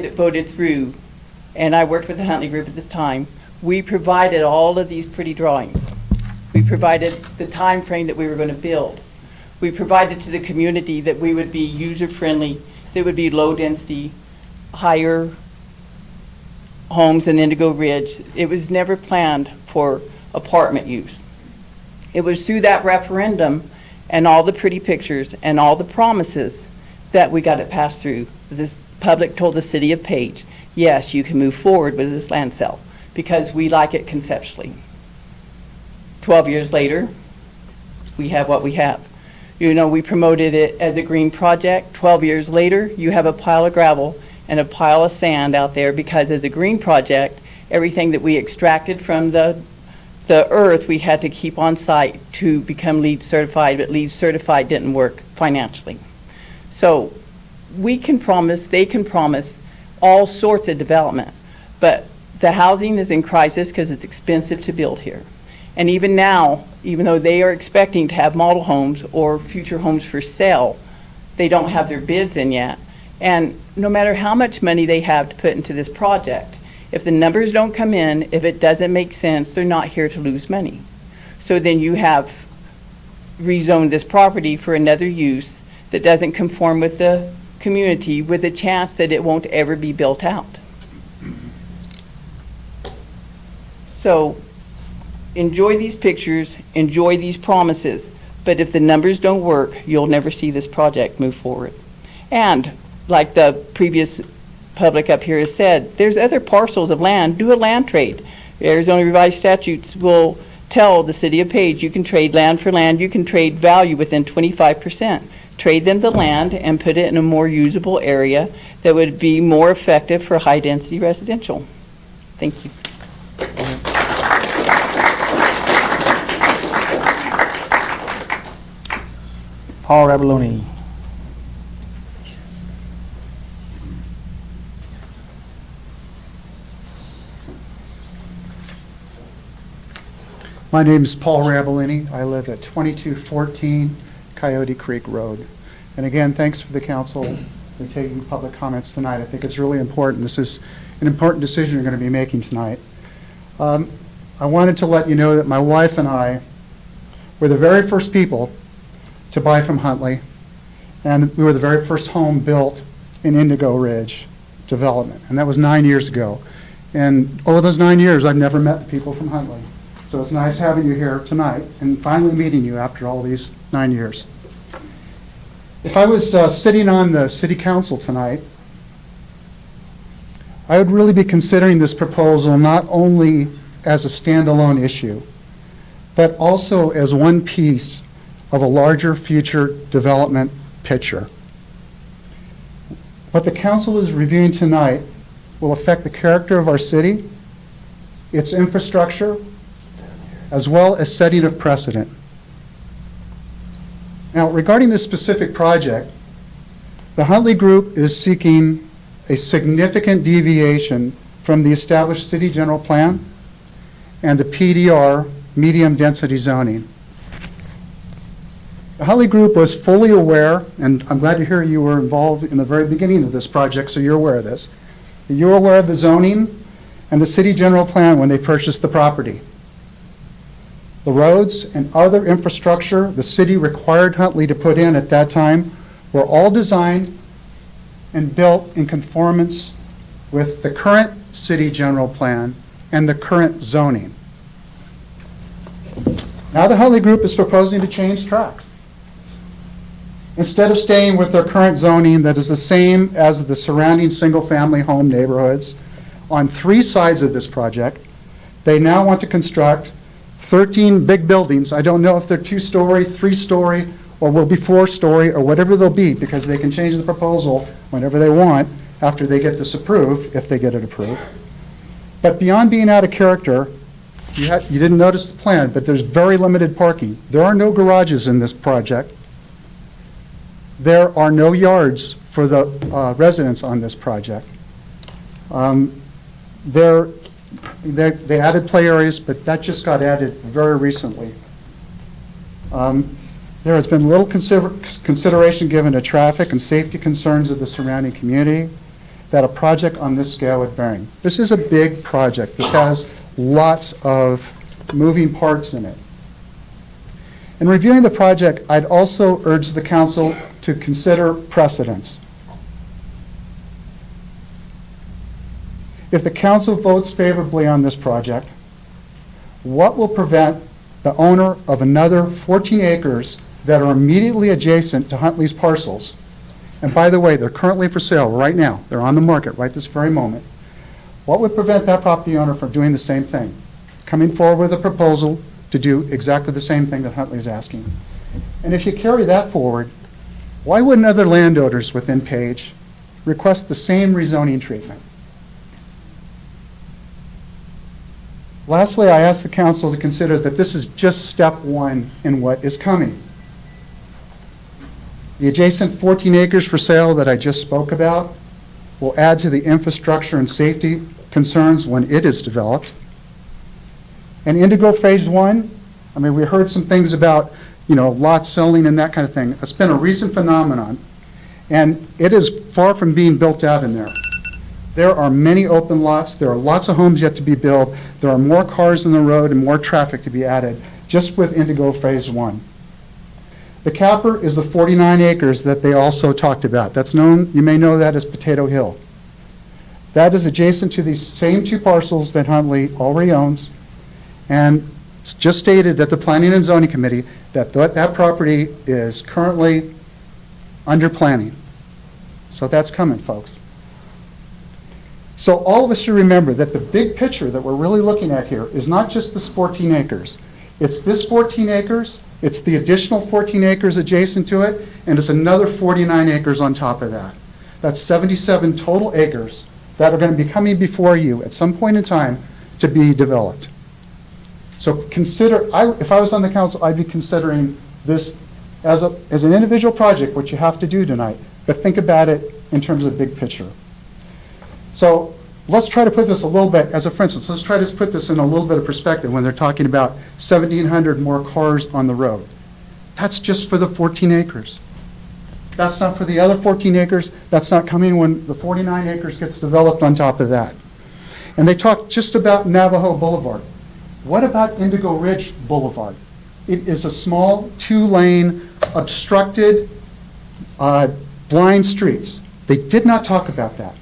that voted through, and I worked with the Huntley Group at the time, we provided all of these pretty drawings. We provided the time frame that we were going to build. We provided to the community that we would be user-friendly, that would be low-density, higher homes in Indigo Ridge. It was never planned for apartment use. It was through that referendum and all the pretty pictures and all the promises that we got it passed through. The public told the city of Page, yes, you can move forward with this land sale because we like it conceptually. 12 years later, we have what we have. You know, we promoted it as a green project. 12 years later, you have a pile of gravel and a pile of sand out there because as a green project, everything that we extracted from the earth, we had to keep on site to become LEED certified, but LEED certified didn't work financially. So we can promise, they can promise all sorts of development, but the housing is in crisis because it's expensive to build here. And even now, even though they are expecting to have model homes or future homes for sale, they don't have their bids in yet. And no matter how much money they have to put into this project, if the numbers don't come in, if it doesn't make sense, they're not here to lose money. So then you have rezoned this property for another use that doesn't conform with the community with a chance that it won't ever be built out. So enjoy these pictures, enjoy these promises, but if the numbers don't work, you'll never see this project move forward. And like the previous public up here has said, there's other parcels of land. Do a land trade. Arizona revised statutes will tell the city of Page you can trade land for land, you can trade value within 25%. Trade them the land and put it in a more usable area that would be more effective for high density residential. Thank you. Paul Rabaloni. My name is Paul Rabalini. I live at 2214 Coyote Creek Road. And again, thanks for the council for taking public comments tonight. I think it's really important. This is an important decision you're going to be making tonight. I wanted to let you know that my wife and I were the very first people to buy from Huntley, and we were the very first home built in Indigo Ridge development, and that was 9 years ago. And over those 9 years, I've never met the people from Huntley. So it's nice having you here tonight and finally meeting you after all these 9 years. If I was sitting on the city council tonight, I would really be considering this proposal not only as a standalone issue, but also as one piece of a larger future development picture. What the council is reviewing tonight will affect the character of our city, its infrastructure, as well as setting of precedent. Now, regarding this specific project, the Huntley Group is seeking a significant deviation from the established city general plan and the PDR, medium density zoning. The Huntley Group was fully aware, and I'm glad to hear you were involved in the very beginning of this project, so you're aware of this. You're aware of the zoning and the city general plan when they purchased the property. The roads and other infrastructure the city required Huntley to put in at that time were all designed and built in conformance with the current city general plan and the current zoning. Now the Huntley Group is proposing to change tracks. Instead of staying with their current zoning that is the same as the surrounding single-family home neighborhoods on 3 sides of this project, they now want to construct 13 big buildings. I don't know if they're 2-story, 3-story, or will be 4-story, or whatever they'll be, because they can change the proposal whenever they want after they get this approved, if they get it approved. But beyond being out of character, you didn't notice the plan, but there's very limited parking. There are no garages in this project. There are no yards for the residents on this project. They added play areas, but that just got added very recently. There has been little consideration given to traffic and safety concerns of the surrounding community. that a project on this scale would bring. This is a big project. This has lots of moving parts in it. In reviewing the project, I'd also urge the council to consider precedents. If the council votes favorably on this project, what will prevent the owner of another 14 acres that are immediately adjacent to Huntley's parcels? And by the way, they're currently for sale right now. They're on the market right this very moment. What would prevent that property owner from doing the same thing? Coming forward with a proposal to do exactly the same thing that Huntley's asking. And if you carry that forward, why wouldn't other landowners within Page request the same rezoning treatment? Lastly, I ask the council to consider that this is just step one in what is coming. The adjacent 14 acres for sale that I just spoke about will add to the infrastructure and safety concerns when it is developed. And Indigo Phase 1, I mean, we heard some things about, lot selling and that kind of thing. It's been a recent phenomenon, and it is far from being built out in there. There are many open lots. There are lots of homes yet to be built. There are more cars on the road and more traffic to be added just with Indigo Phase 1. The capper is the 49 acres that they also talked about. That's known, you may know that as Potato Hill. That is adjacent to these same two parcels that Huntley already owns. And it's just stated at the Planning and Zoning Committee that that property is currently under planning. So that's coming, folks. So all of us should remember that the big picture that we're really looking at here is not just this 14 acres. It's this 14 acres, it's the additional 14 acres adjacent to it, and it's another 49 acres on top of that. That's 77 total acres that are going to be coming before you at some point in time to be developed. So consider, if I was on the council, I'd be considering this as an individual project, which you have to do tonight, but think about it in terms of big picture. So let's try to put this a little bit, for instance, let's try to put this in a little bit of perspective when they're talking about 1,700 more cars on the road. That's just for the 14 acres. That's not for the other 14 acres. That's not coming when the 49 acres gets developed on top of that. And they talk just about Navajo Boulevard. What about Indigo Ridge Boulevard? It is a small 2-lane obstructed blind streets. They did not talk about that.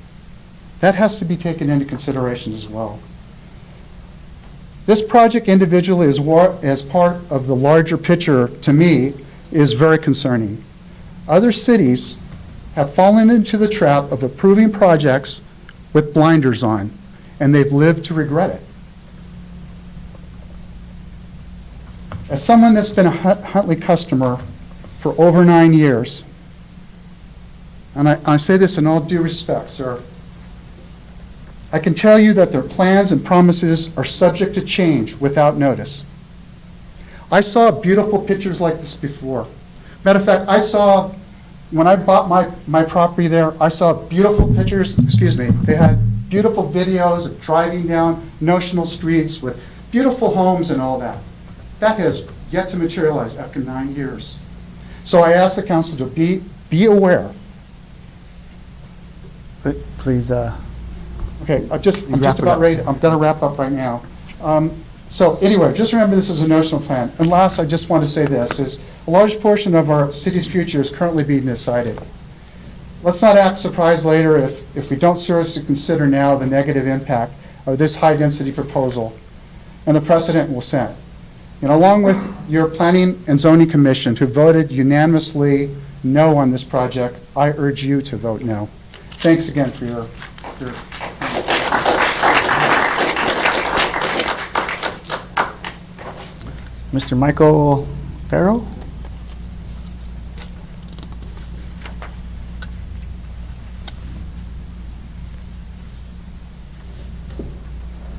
That has to be taken into consideration as well. This project individually as part of the larger picture, to me, is very concerning. Other cities have fallen into the trap of approving projects with blinders on, and they've lived to regret it. As someone that's been a Huntley customer for over 9 years, and I say this in all due respect, sir, I can tell you that their plans and promises are subject to change without notice. I saw beautiful pictures like this before. Matter of fact, when I bought my property there, I saw beautiful pictures, they had beautiful videos of driving down notional streets with beautiful homes and all that. That has yet to materialize after 9 years. So I ask the council to be aware. Please, Okay, I'm just about ready. I'm going to wrap up right now. So anyway, just remember this is a notional plan. And last, I just want to say this, is a large portion of our city's future is currently being decided. Let's not act surprised later if we don't seriously consider now the negative impact of this high-density proposal and the precedent we'll set. And along with your Planning and Zoning Commission, who voted unanimously no on this project, I urge you to vote no. Thanks again for your Mr. Michael Farrell?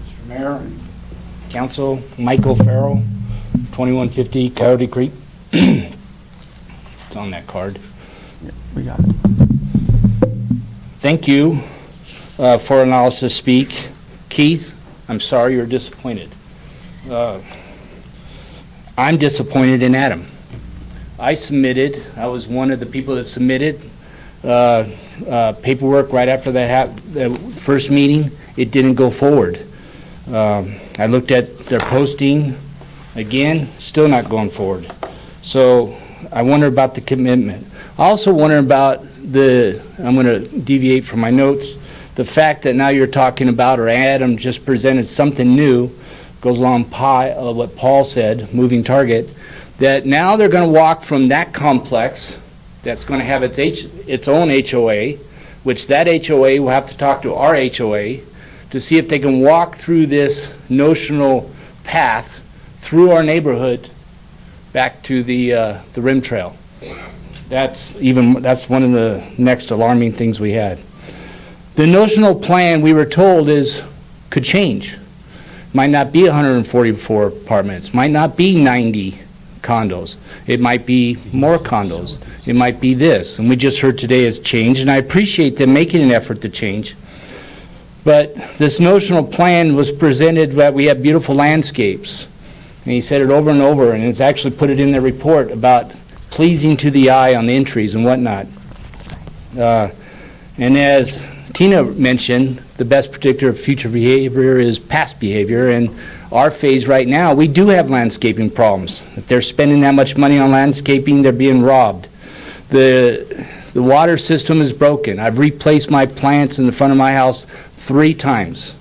Mr. Mayor and Council, Michael Farrell, 2150 Coyote Creek. It's on that card. Yeah, we got it. Thank you for analysis speak. Keith, I'm sorry you're disappointed. I'm disappointed in Adam. I was one of the people that submitted. paperwork right after the first meeting. It didn't go forward. I looked at their posting, again, still not going forward. So I wonder about the commitment. I also wonder about I'm going to deviate from my notes, the fact that now you're talking about, or Adam just presented something new, goes along what Paul said, moving target, that now they're going to walk from that complex that's going to have its own HOA, which that HOA will have to talk to our HOA to see if they can walk through this notional path through our neighborhood back to the rim trail. That's one of the next alarming things we had. The notional plan, we were told, could change. Might not be 144 apartments, might not be 90 condos. It might be more condos. It might be this. And we just heard today it's changed, and I appreciate them making an effort to change. But this notional plan was presented that we have beautiful landscapes. And he said it over and over, and it's actually put it in the report about pleasing to the eye on the entries and whatnot. And as Tina mentioned, the best predictor of future behavior is past behavior, and our phase right now, we do have landscaping problems. If they're spending that much money on landscaping, they're being robbed. The water system is broken. I've replaced my plants in the front of my house 3 times.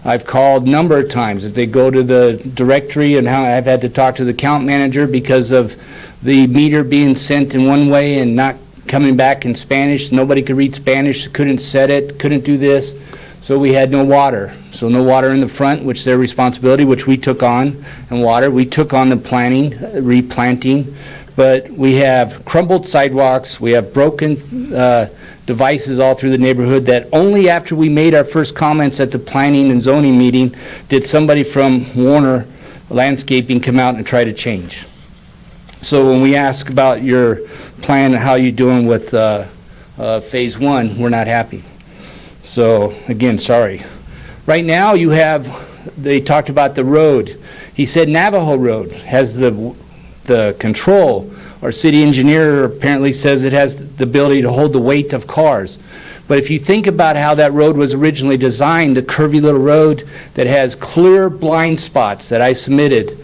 I've called a number of times. If they go to the directory, and how I've had to talk to the account manager because of the meter being sent in one way and not coming back in Spanish. Nobody could read Spanish, couldn't set it, couldn't do this. So we had no water. So no water in the front, which is their responsibility, which we took on, and water. We took on the planting, replanting. But we have crumbled sidewalks. We have broken devices all through the neighborhood that only after we made our first comments at the planning and zoning meeting did somebody from Warner Landscaping come out and try to change. So when we ask about your plan and how you're doing with phase 1, we're not happy. So again, sorry. Right now they talked about the road. He said Navajo Road has the control. Our city engineer apparently says it has the ability to hold the weight of cars. But if you think about how that road was originally designed, a curvy little road that has clear blind spots that I submitted,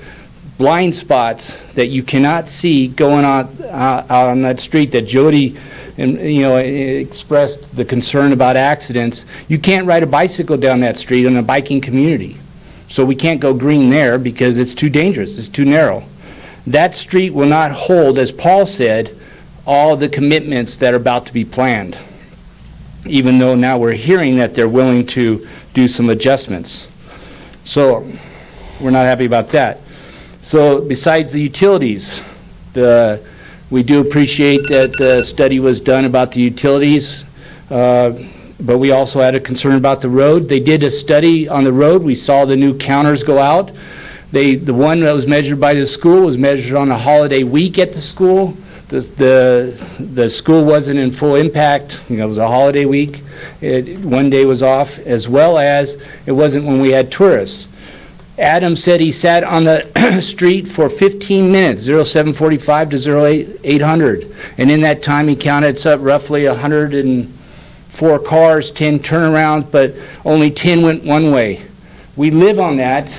blind spots that you cannot see going on out on that street that Jody expressed the concern about accidents. You can't ride a bicycle down that street in a biking community. So we can't go green there because it's too dangerous, it's too narrow. That street will not hold, as Paul said, all the commitments that are about to be planned, even though now we're hearing that they're willing to do some adjustments. So we're not happy about that. So besides the utilities, we do appreciate that the study was done about the utilities, but we also had a concern about the road. They did a study on the road. We saw the new counters go out. The one that was measured by the school was measured on a holiday week at the school. The school wasn't in full impact. It was a holiday week. One day was off, as well as it wasn't when we had tourists. Adam said he sat on the street for 15 minutes, 0745 to 0800. And in that time, he counted up roughly 104 cars, 10 turnarounds, but only 10 went one way. We live on that,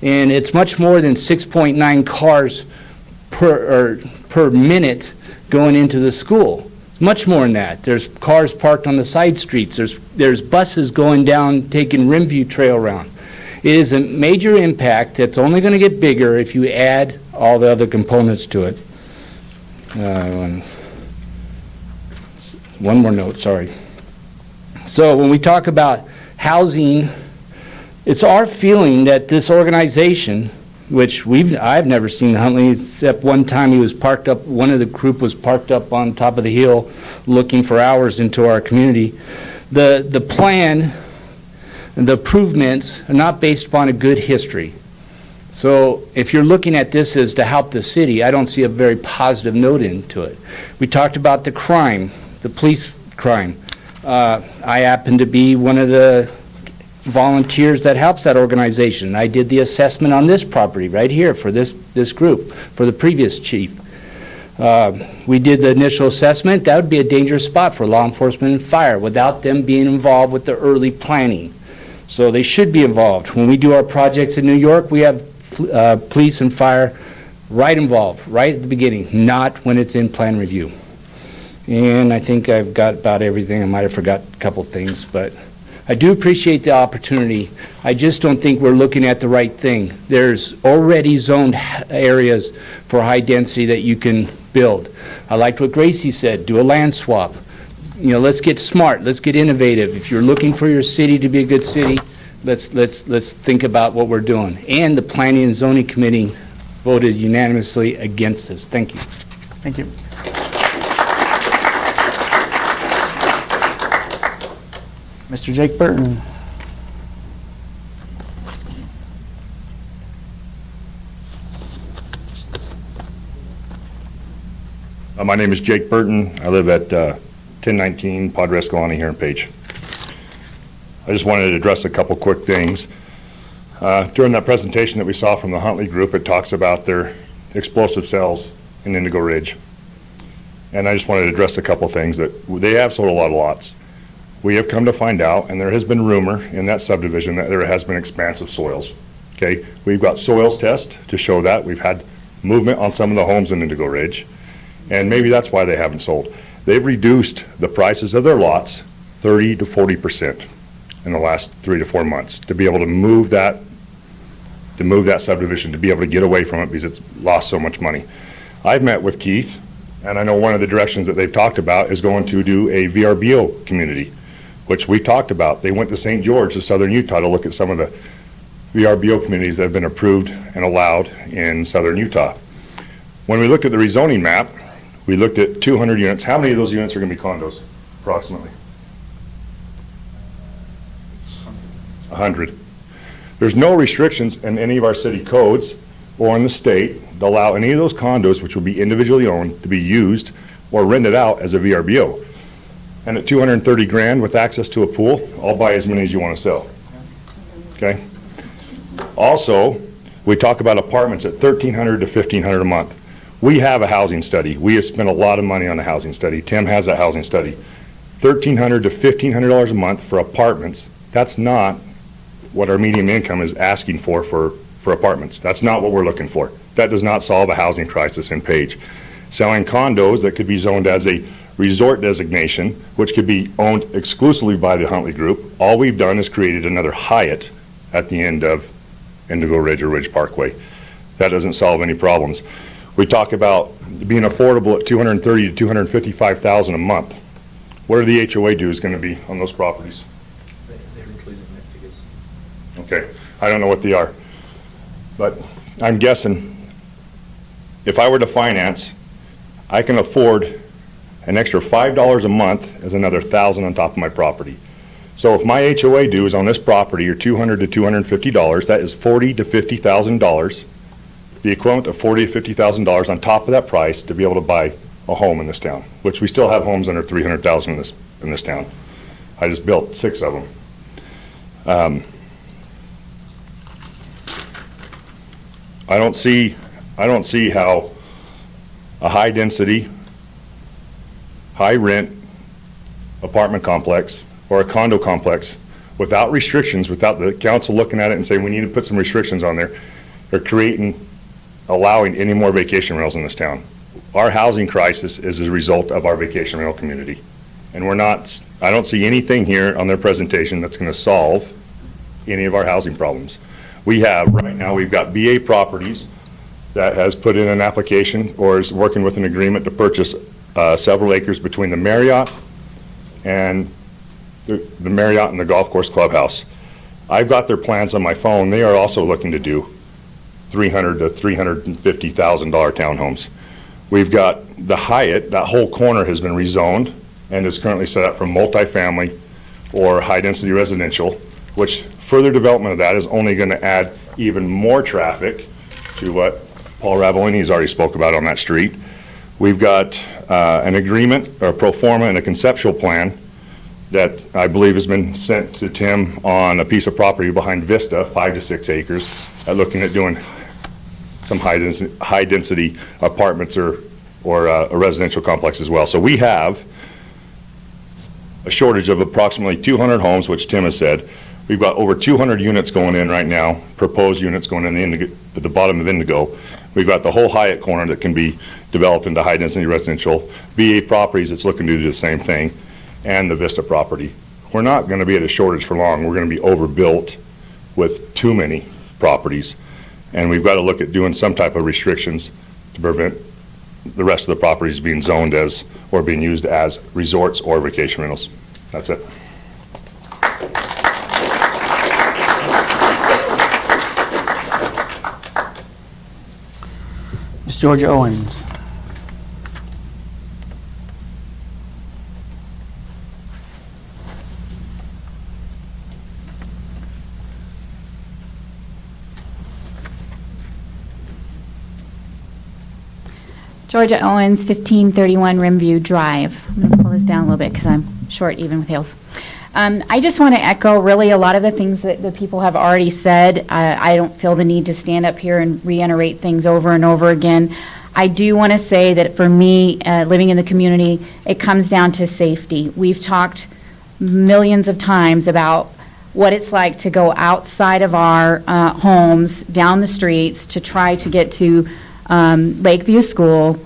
and it's much more than 6.9 cars per minute going into the school. It's much more than that. There's cars parked on the side streets. There's buses going down, taking Rimview Trail around. It is a major impact that's only going to get bigger if you add all the other components to it. One more note, sorry. So when we talk about housing, it's our feeling that this organization, which I've never seen Huntley, except one time he was parked up, one of the group was parked up on top of the hill looking for hours into our community. The plan and the improvements are not based upon a good history. So if you're looking at this as to help the city, I don't see a very positive note into it. We talked about the crime, the police crime. I happen to be one of the volunteers that helps that organization. I did the assessment on this property right here for this group, for the previous chief. We did the initial assessment. That would be a dangerous spot for law enforcement and fire without them being involved with the early planning. So they should be involved. When we do our projects in New York, we have police and fire right involved, right at the beginning, not when it's in plan review. And I think I've got about everything. I might have forgot a couple things, but I do appreciate the opportunity. I just don't think we're looking at the right thing. There's already zoned areas for high density that you can build. I liked what Gracie said, do a land swap. You know, let's get smart, let's get innovative. If you're looking for your city to be a good city, let's think about what we're doing. And the Planning and Zoning Committee voted unanimously against this. Thank you. Thank you. Mr. Jake Burton. My name is Jake Burton. I live at 1019 Padre Escalante here in Page. I just wanted to address a couple quick things. During that presentation that we saw from the Huntley Group, it talks about their explosive cells in Indigo Ridge. And I just wanted to address a couple things that they have sold a lot of lots. We have come to find out, and there has been rumor in that subdivision that there has been expansive soils. Okay, we've got soils tests to show that. We've had movement on some of the homes in Indigo Ridge, and maybe that's why they haven't sold. They've reduced the prices of their lots 30 to 40% in the last 3 to 4 months to be able to move that subdivision, to be able to get away from it because it's lost so much money. I've met with Keith, and I know one of the directions that they've talked about is going to do a VRBO community, which we talked about. They went to St. George, to southern Utah, to look at some of the VRBO communities that have been approved and allowed in southern Utah. When we looked at the rezoning map, we looked at 200 units. How many of those units are going to be condos, approximately? 100. There's no restrictions in any of our city codes or in the state to allow any of those condos, which will be individually owned, to be used or rented out as a VRBO. And at 230 grand with access to a pool, I'll buy as many as you want to sell. Okay? Also, we talk about apartments at $1,300 to $1,500 a month. We have a housing study. We have spent a lot of money on the housing study. Tim has that housing study. $1,300 to $1,500 a month for apartments. That's not what our median income is asking for apartments. That's not what we're looking for. That does not solve a housing crisis in Page. Selling condos that could be zoned as a resort designation, which could be owned exclusively by the Huntley Group. All we've done is created another Hyatt at the end of Indigo Ridge or Ridge Parkway. That doesn't solve any problems. We talk about being affordable at $230,000 to $255,000 a month. What are the HOA dues going to be on those properties? They're included in that tickets. Okay, I don't know what they are, but I'm guessing if I were to finance, I can afford an extra $5 a month as another $1,000 on top of my property. So if my HOA dues on this property are $200 to $250, that is $40,000 to $50,000, the equivalent of $40,000 to $50,000 on top of that price to be able to buy a home in this town, which we still have homes under $300,000 in this town. I just built 6 of them. I don't see how a high density, high rent apartment complex or a condo complex without restrictions, without the council looking at it and saying we need to put some restrictions on there, they're allowing any more vacation rentals in this town. Our housing crisis is a result of our vacation rental community. And I don't see anything here on their presentation that's going to solve any of our housing problems. Right now, we've got BA Properties that has put in an application or is working with an agreement to purchase several acres between the Marriott and the Marriott and the golf course clubhouse. I've got their plans on my phone. They are also looking to do $300,000 to $350,000 townhomes. We've got the Hyatt, that whole corner has been rezoned and is currently set up for multifamily or high-density residential, which further development of that is only going to add even more traffic to what Paul Ravolini's already spoke about on that street. We've got an agreement, or a pro forma and a conceptual plan that I believe has been sent to Tim on a piece of property behind Vista, 5 to 6 acres, looking at doing some high density apartments or or a residential complex as well. So we have a shortage of approximately 200 homes, which Tim has said. We've got over 200 units going in right now, proposed units going in at the bottom of Indigo. We've got the whole Hyatt corner that can be developed into high-density residential, VA Properties that's looking to do the same thing, and the Vista property. We're not going to be at a shortage for long. We're going to be overbuilt with too many properties, and we've got to look at doing some type of restrictions to prevent the rest of the properties being zoned as, or being used as resorts or vacation rentals. That's it. Ms. Georgia Owens. Georgia Owens, 1531 Rimview Drive. I'm going to pull this down a little bit because I'm short even with hills. I just want to echo really a lot of the things that the people have already said. I don't feel the need to stand up here and reiterate things over and over again. I do want to say that for me, living in the community, it comes down to safety. We've talked millions of times about what it's like to go outside of our homes, down the streets, to try to get to Lakeview School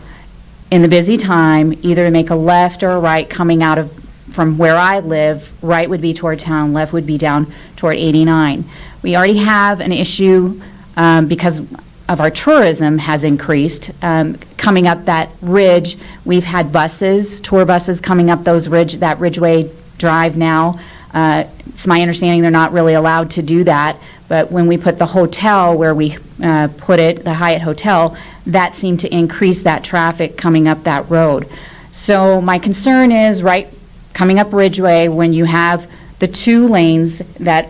in the busy time, either make a left or a right coming out of from where I live. Right would be toward town, left would be down toward 89. We already have an issue because of our tourism has increased. Coming up that ridge, we've had buses, tour buses coming up that Ridgeway Drive now. It's my understanding they're not really allowed to do that, but when we put the hotel where we put it, the Hyatt Hotel, that seemed to increase that traffic coming up that road. So my concern is, right, coming up Ridgeway, when you have the 2 lanes that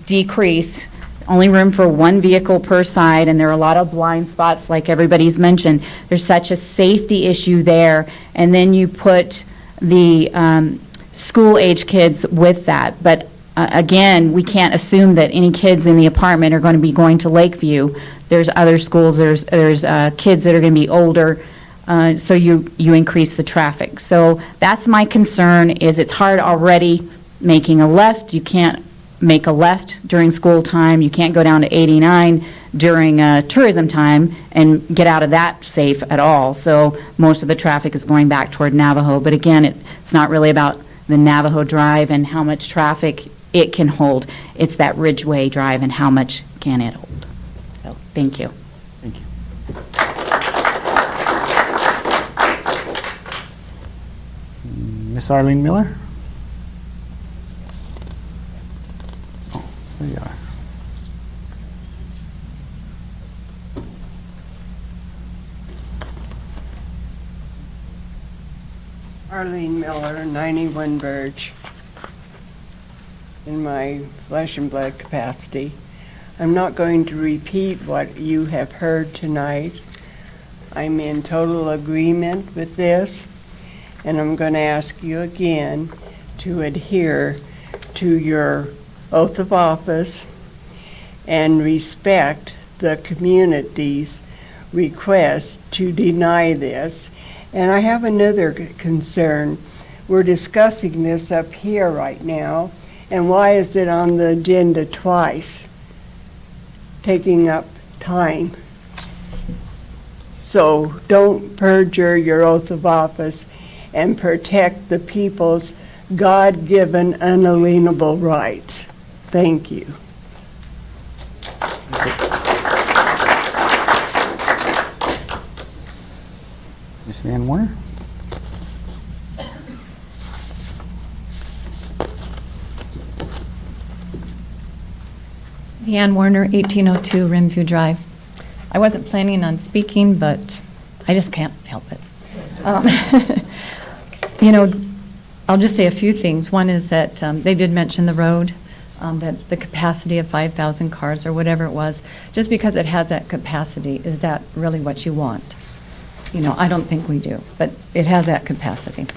decrease, only room for 1 vehicle per side, and there are a lot of blind spots like everybody's mentioned. There's such a safety issue there, and then you put the school-age kids with that. But again, we can't assume that any kids in the apartment are going to be going to Lakeview. There's other schools, there's kids that are going to be older, so you increase the traffic. So that's my concern, is it's hard already making a left. You can't make a left during school time. You can't go down to 89 during tourism time and get out of that safe at all. So most of the traffic is going back toward Navajo. But again, it's not really about the Navajo Drive and how much traffic it can hold. It's that Ridgeway Drive and how much can it hold. So, thank you. Thank you. Miss Arlene Miller? Oh, there you are. Arlene Miller, 91 Birch, in my flesh and blood capacity. I'm not going to repeat what you have heard tonight. I'm in total agreement with this, and I'm going to ask you again to adhere to your oath of office and respect the community's request to deny this. And I have another concern. We're discussing this up here right now, and why is it on the agenda twice, taking up time? So don't perjure your oath of office and protect the people's God-given unalienable rights. Thank you. Miss Ann Warner? Leanne Warner, 1802 Rimview Drive. I wasn't planning on speaking, but I just can't help it. You know, I'll just say a few things. One is that they did mention the road, that the capacity of 5,000 cars or whatever it was. Just because it has that capacity, is that really what you want? You know, I don't think we do, but it has that capacity.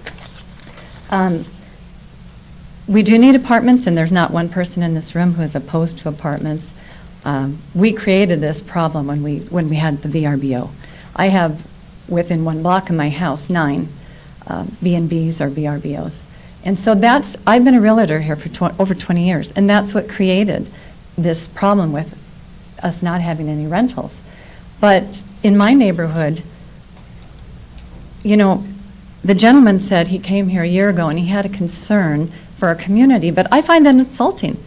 We do need apartments, and there's not one person in this room who is opposed to apartments. We created this problem when we had the VRBO. I have within 1 block of my house, 9 B&Bs or VRBOs. And so I've been a realtor here for over 20 years, and that's what created this problem with us not having any rentals. But in my neighborhood, you know, the gentleman said he came here a year ago and he had a concern for our community, but I find that insulting.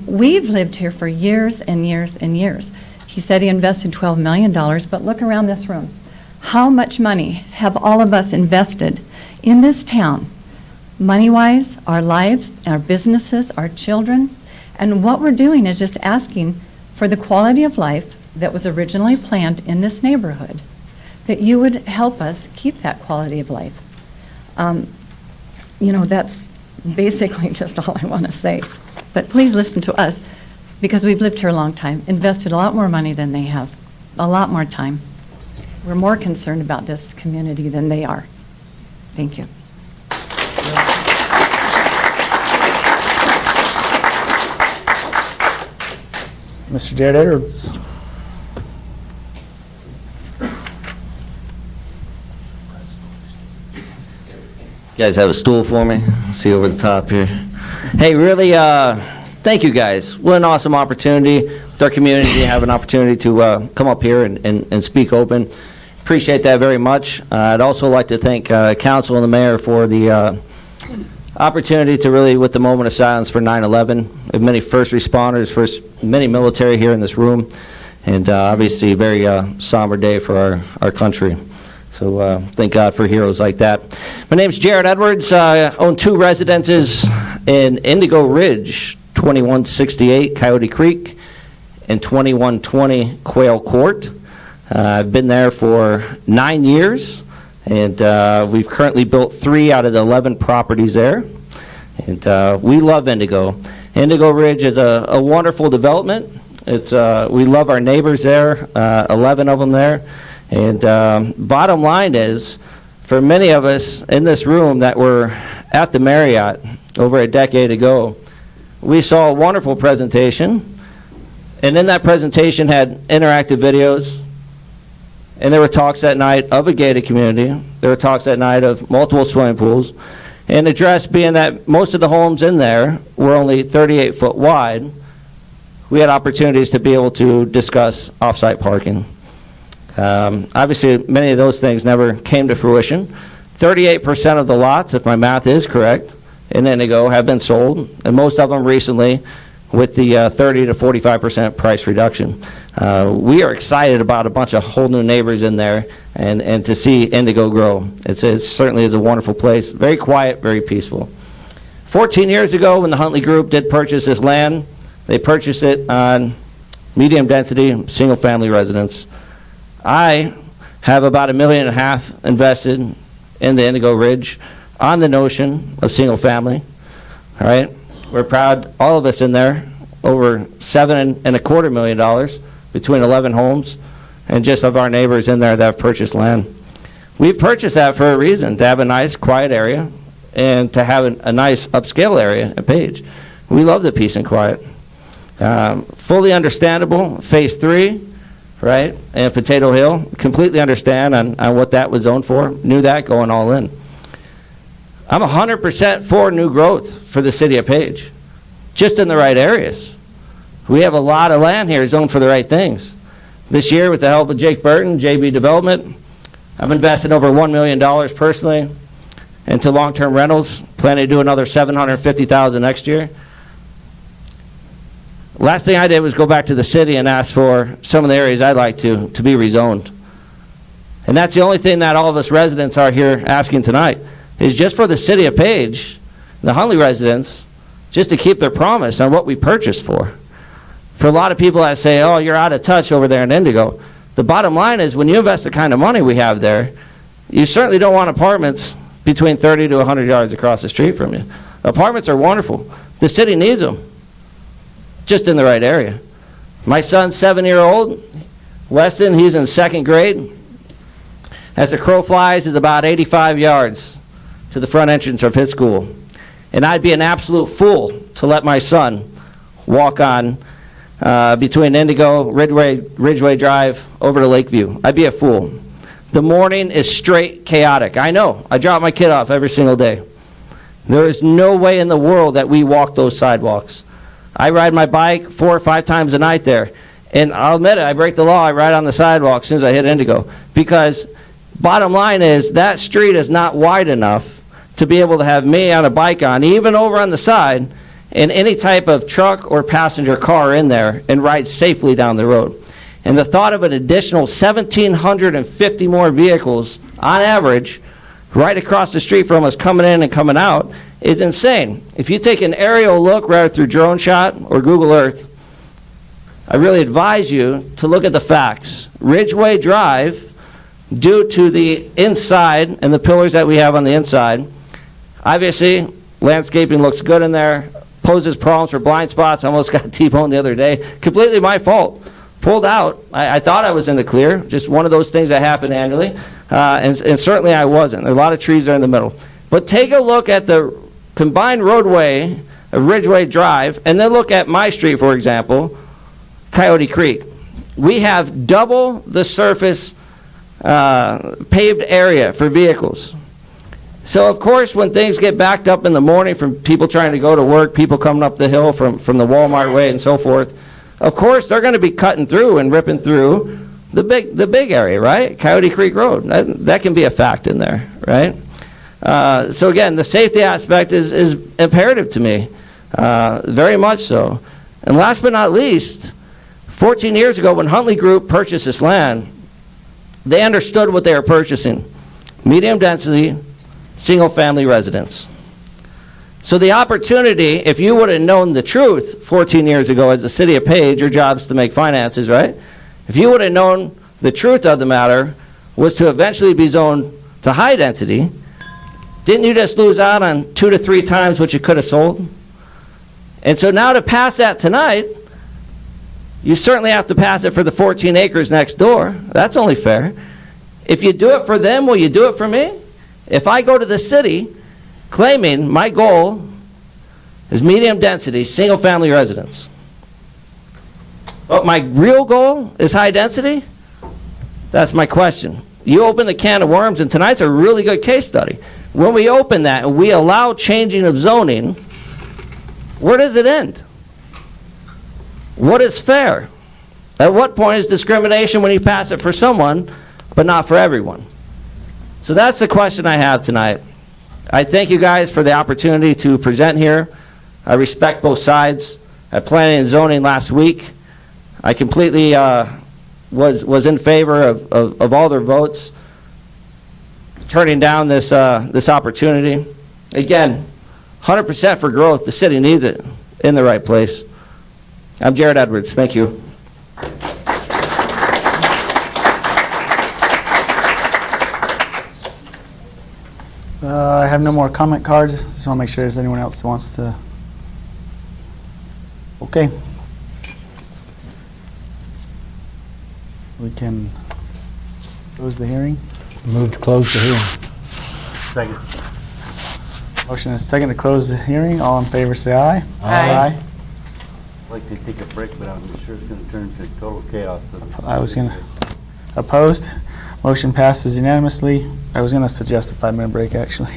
We've lived here for years and years and years. He said he invested $12 million, but look around this room. How much money have all of us invested in this town? Money-wise, our lives, our businesses, our children, and what we're doing is just asking for the quality of life that was originally planned in this neighborhood, that you would help us keep that quality of life. You know, that's basically just all I want to say. But please listen to us, because we've lived here a long time, invested a lot more money than they have, a lot more time. We're more concerned about this community than they are. Thank you. Mr. Jared Edwards. You guys have a stool for me? See over the top here. Hey, really, thank you guys. What an awesome opportunity with our community to have an opportunity to come up here and speak open. Appreciate that very much. I'd also like to thank council and the mayor for the opportunity to really, with the moment of silence for 9/11, many first responders, many military here in this room, and obviously a very somber day for our country. So thank God for heroes like that. My name's Jared Edwards. I own 2 residences in Indigo Ridge, 2168 Coyote Creek and 2120 Quail Court. I've been there for 9 years, and we've currently built 3 out of the 11 properties there. And we love Indigo. Indigo Ridge is a wonderful development. We love our neighbors there, 11 of them there. And bottom line is, for many of us in this room that were at the Marriott over a decade ago, we saw a wonderful presentation, and in that presentation had interactive videos, and there were talks that night of a gated community. There were talks that night of multiple swimming pools, and the address being that most of the homes in there were only 38 foot wide. We had opportunities to be able to discuss off-site parking. Obviously, many of those things never came to fruition. 38% of the lots, if my math is correct, in Indigo have been sold, and most of them recently with the 30 to 45% price reduction. We are excited about a bunch of whole new neighbors in there and to see Indigo grow. It certainly is a wonderful place, very quiet, very peaceful. 14 years ago, when the Huntley Group did purchase this land, they purchased it on medium density, single family residence. I have about $1.5 million invested in the Indigo Ridge on the notion of single family. All right, we're proud, all of us in there, over $7.25 million between 11 homes and just of our neighbors in there that have purchased land. We've purchased that for a reason, to have a nice quiet area and to have a nice upscale area at Page. We love the peace and quiet. Fully understandable, phase 3. Right, and Potato Hill, completely understand on what that was zoned for, knew that going all in. I'm 100% for new growth for the city of Page, just in the right areas. We have a lot of land here zoned for the right things. This year, with the help of Jake Burton, JB Development, I've invested over $1 million personally into long-term rentals, planning to do another $750,000 next year. Last thing I did was go back to the city and ask for some of the areas I'd like to be rezoned. And that's the only thing that all of us residents are here asking tonight, is just for the city of Page, the Huntley residents, just to keep their promise on what we purchased for. For a lot of people that say, oh, you're out of touch over there in Indigo, the bottom line is when you invest the kind of money we have there, you certainly don't want apartments between 30 to 100 yards across the street from you. Apartments are wonderful. The city needs them. Just in the right area. My son's 7-year-old, Weston, he's in 2nd grade. As the crow flies, is about 85 yards to the front entrance of his school. And I'd be an absolute fool to let my son walk on between Indigo, Ridgeway Drive, over to Lakeview. I'd be a fool. The morning is straight chaotic. I know. I drop my kid off every single day. There is no way in the world that we walk those sidewalks. I ride my bike 4 or 5 times a night there. And I'll admit it, I break the law. I ride on the sidewalk as soon as I hit Indigo. Because bottom line is that street is not wide enough to be able to have me on a bike on, even over on the side, and any type of truck or passenger car in there and ride safely down the road. And the thought of an additional 1,750 more vehicles on average right across the street from us coming in and coming out is insane. If you take an aerial look right through drone shot or Google Earth, I really advise you to look at the facts. Ridgeway Drive, due to the inside and the pillars that we have on the inside, obviously landscaping looks good in there, poses problems for blind spots. I almost got T-boned the other day. Completely my fault. Pulled out. I thought I was in the clear. Just one of those things that happen annually. And certainly I wasn't. There are a lot of trees there in the middle. But take a look at the combined roadway of Ridgeway Drive, and then look at my street, for example, Coyote Creek. We have double the surface paved area for vehicles. So, of course, when things get backed up in the morning from people trying to go to work, people coming up the hill from the Walmart way and so forth, of course, they're going to be cutting through and ripping through the big area, right? Coyote Creek Road. That can be a fact in there, right? So again, the safety aspect is imperative to me, very much so. And last but not least, 14 years ago when Huntley Group purchased this land, they understood what they were purchasing. Medium density, single family residence. So the opportunity, if you would have known the truth 14 years ago as the city of Page, your job's to make finances, right? If you would have known the truth of the matter was to eventually be zoned to high density, didn't you just lose out on 2 to 3 times what you could have sold? And so now to pass that tonight, you certainly have to pass it for the 14 acres next door. That's only fair. If you do it for them, will you do it for me? If I go to the city claiming my goal is medium density, single family residence, but my real goal is high density, that's my question. You open the can of worms, and tonight's a really good case study. When we open that and we allow changing of zoning, where does it end? What is fair? At what point is discrimination when you pass it for someone, but not for everyone? So that's the question I have tonight. I thank you guys for the opportunity to present here. I respect both sides. At Planning and Zoning last week, I completely was in favor of all their votes, turning down this opportunity. Again, 100% for growth. The city needs it in the right place. I'm Jared Edwards. Thank you. I have no more comment cards. Just want to make sure there's anyone else that wants to. Okay. We can close the hearing. Move to close the hearing. Second. Motion is second to close the hearing. All in favor, say aye. Aye. I'd like to take a break, but I'm sure it's going to turn to total chaos. I was going to. Opposed? Motion passes unanimously. I was going to suggest a 5-minute break, actually.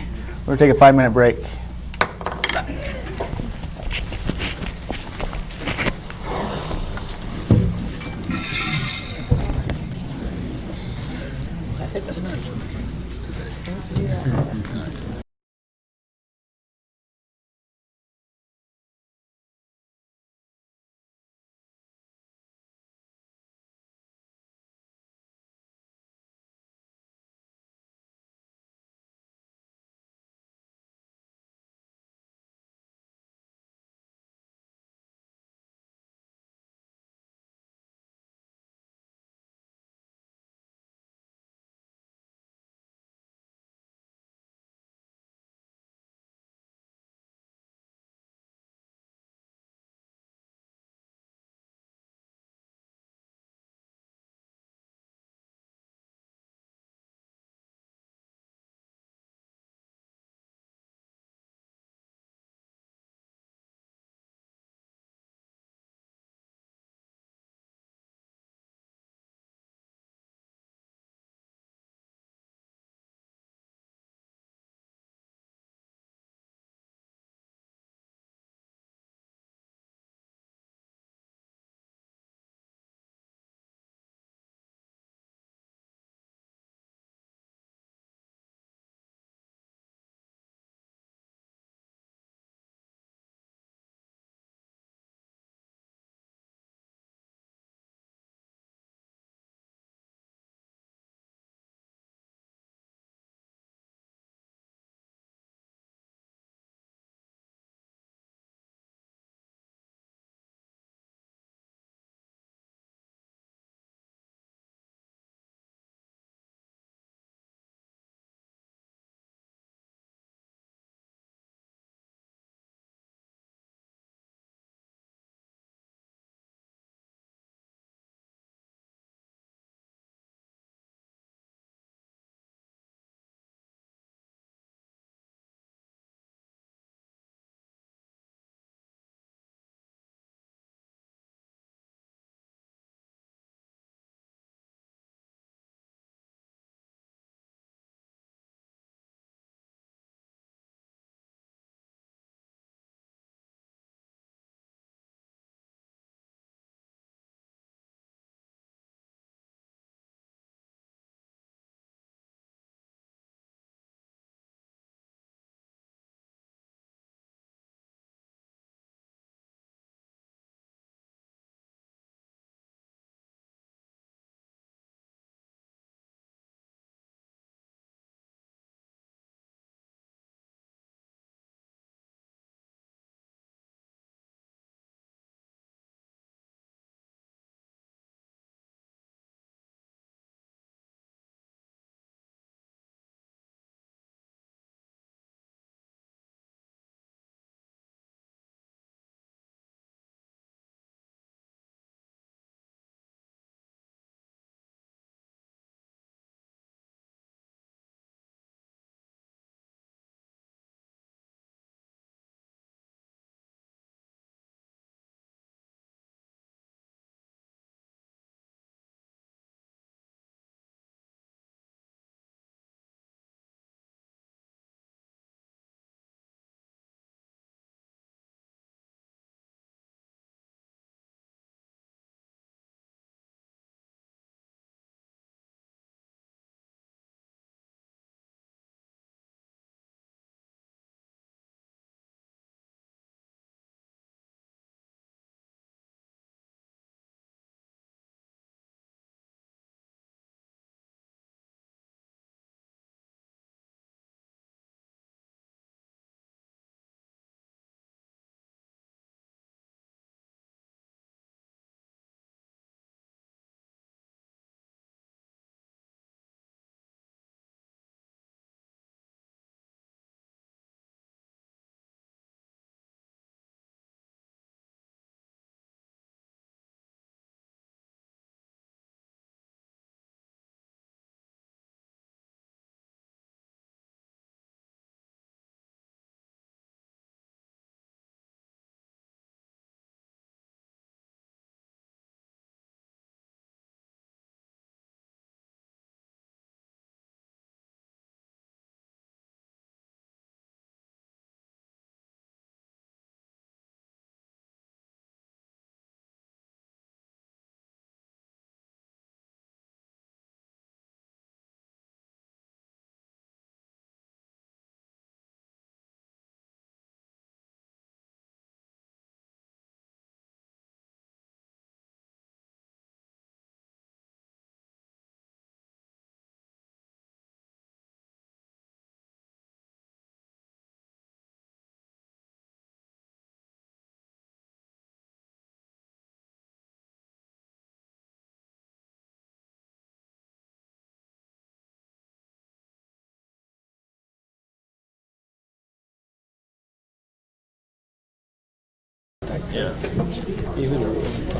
We're going to take a 5-minute break.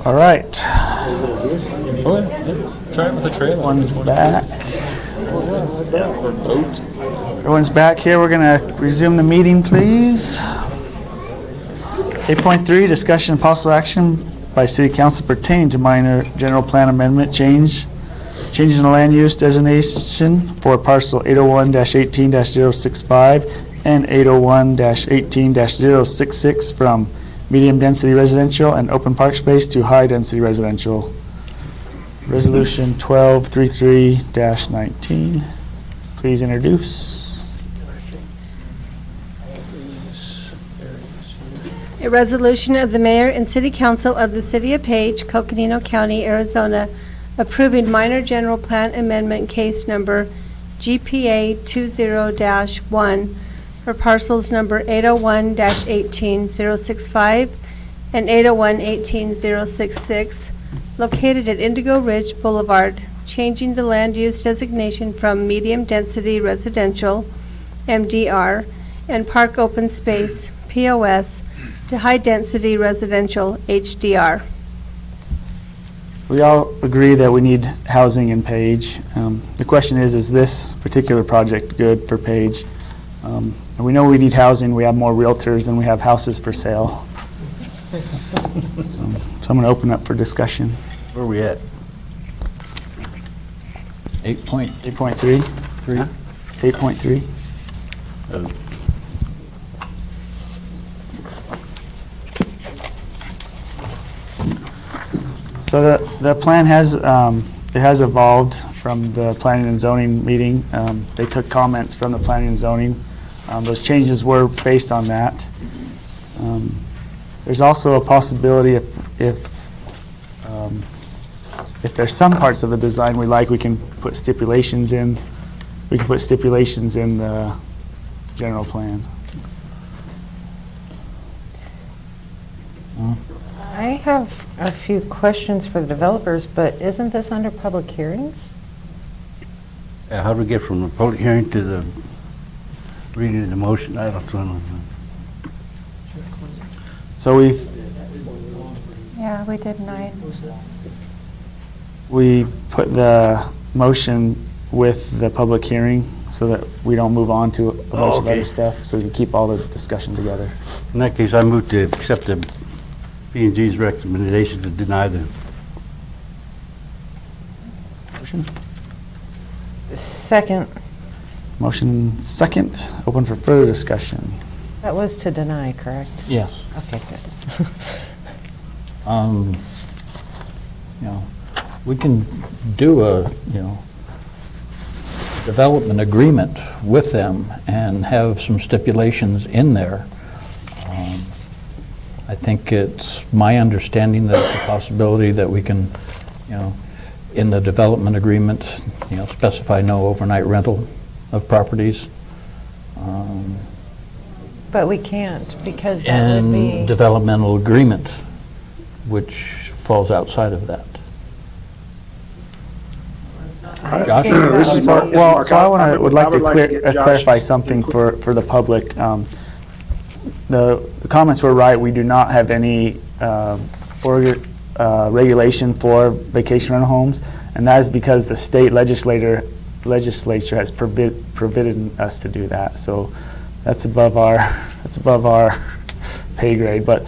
All right. Try it with a trailer. One's back. Everyone's back here. We're going to resume the meeting, please. 8.3, discussion and possible action by City Council pertaining to minor general plan amendment changes in the land use designation for parcel 801-18-065 and 801-18-066 from medium-density residential and open park space to high-density residential. Resolution 1233-19. Please introduce. A resolution of the Mayor and City Council of the City of Page, Coconino County, Arizona, approving minor general plan amendment case number GPA 20-1 for parcels number 801-18065 and 801-18066, located at Indigo Ridge Boulevard, changing the land use designation from medium-density residential, MDR, and park open space, POS, to high-density residential, HDR. We all agree that we need housing in Page. The question is this particular project good for Page? And we know we need housing. We have more realtors than we have houses for sale. So I'm going to open up for discussion. Where are we at? 8.3? 8.3? So the plan has, it has evolved from the planning and zoning meeting. They took comments from the planning and zoning. Those changes were based on that. There's also a possibility if there's some parts of the design we like, we can put stipulations in. We can put stipulations in the general plan. I have a few questions for the developers, but isn't this under public hearings? How do we get from the public hearing to the reading of the motion? I don't know. So Yeah, we did 9. we put the motion with the public hearing so that we don't move on to a bunch of other stuff, so we can keep all the discussion together. In that case, I move to accept the P&G's recommendation to deny the Motion? Second, Motion second, open for further discussion. that was to deny, correct? Yes. Okay, good. You know, we can do a, development agreement with them and have some stipulations in there. I think it's my understanding that it's a possibility that we can, in the development agreement, specify no overnight rental of properties. But we can't, because that would be... And developmental agreement, which falls outside of that. Josh? This is Mark. Well, so I would like to get Josh. clarify something for the public. The comments were right. We do not have any regulation for vacation rental homes, and that is because the state legislature has forbidden us to do that. So that's above our pay grade. But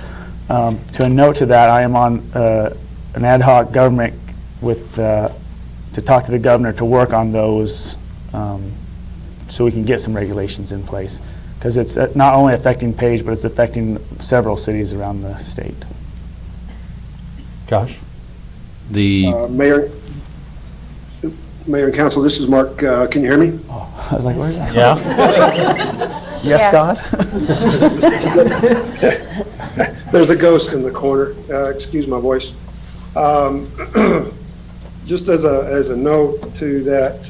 to a note to that, I am on an ad hoc government with to talk to the governor to work on those so we can get some regulations in place. Because it's not only affecting Page, but it's affecting several cities around the state. Josh? Mayor and council, this is Mark. Can you hear me? Oh, I was like, where's that? Yeah. Yes, God? There's a ghost in the corner. Excuse my voice. Just as a note to that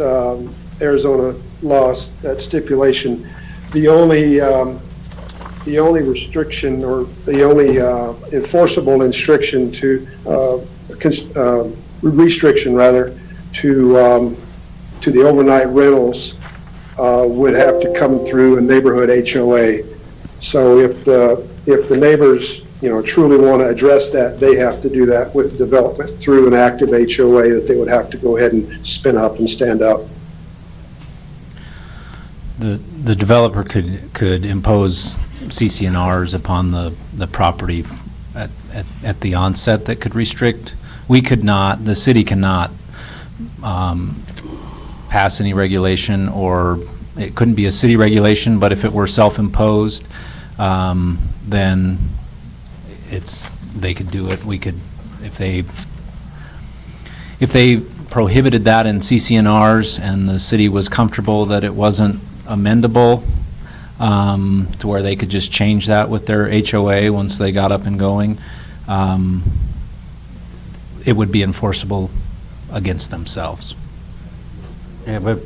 Arizona law, that stipulation, the only restriction or the only enforceable restriction to the overnight rentals would have to come through a neighborhood HOA. So if the neighbors truly want to address that, they have to do that with development through an active HOA that they would have to go ahead and spin up and stand up. The developer could impose CC&Rs upon the property at the onset that could restrict. We could not, the city cannot pass any regulation, or it couldn't be a city regulation, but if it were self-imposed, then they could do it. We could, if they prohibited that in CC&Rs and the city was comfortable that it wasn't amendable, to where they could just change that with their HOA once they got up and going, it would be enforceable against themselves. Yeah, but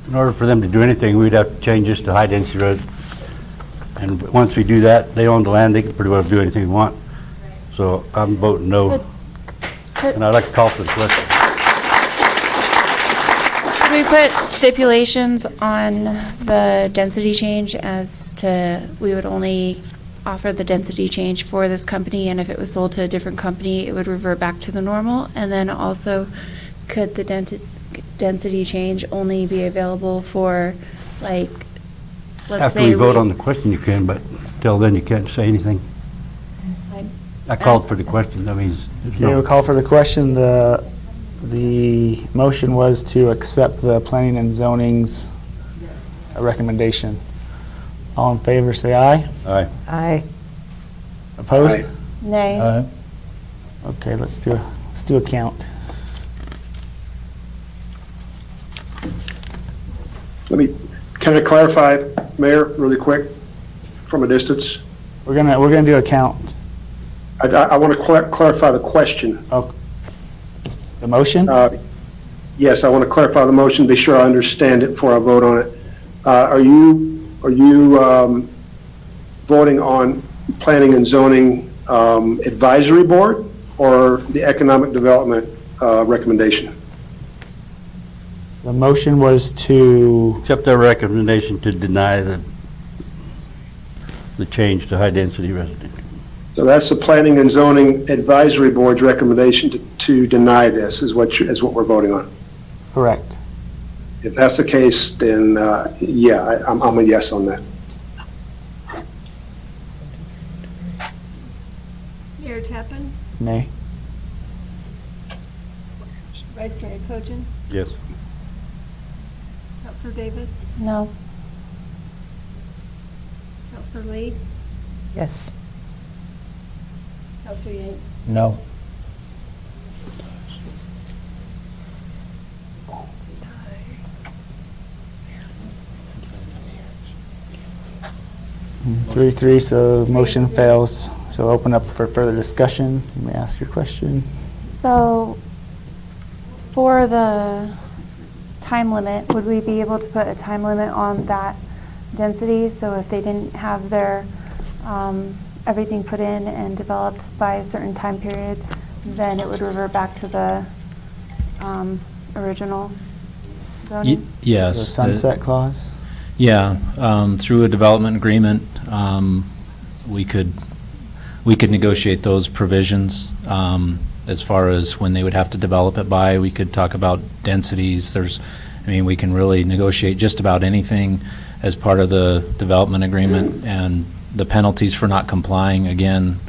in order for them to do anything, we'd have to change this to high-density road. And once we do that, they own the land, they can pretty well do anything they want. So I'm voting no. And I'd like to call for the question. Could we put stipulations on the density change as to, we would only offer the density change for this company, and if it was sold to a different company, it would revert back to the normal? And then also, could the density change only be available for, like, let's say After we vote on the question, you can, but till then, you can't say anything. I called for the question, that means there's Okay, we'll call for the question. The motion was to accept the planning and zoning's recommendation. All in favor, say aye. Aye. Aye. Opposed? Aye. nay? Okay, let's do a count. Can I clarify, Mayor, really quick, from a distance? We're gonna do a count. I want to clarify the question. Oh, the motion? Yes, I want to clarify the motion, be sure I understand it before I vote on it. Are you voting on planning and zoning advisory board or the economic development recommendation? The motion was to, Accept their recommendation to deny the change to high-density residential. So that's the planning and zoning advisory board's recommendation to deny this is what we're voting on. correct. If that's the case, then yeah, I'm a yes on that. Mayor Tappan, Nay. Vice Mayor Cogen, Yes. Councilor Davis, No. Councilor Lee, Yes. Councilor Yank. No. 3-3, so motion fails. So open up for further discussion. You may ask your question. So, for the time limit, would we be able to put a time limit on that density? So if they didn't have their, everything put in and developed by a certain time period, then it would revert back to the original zoning? Yes. The sunset clause? Yeah, through a development agreement, we could negotiate those provisions as far as when they would have to develop it by. We could talk about densities. We can really negotiate just about anything as part of the development agreement, and the penalties for not complying, again,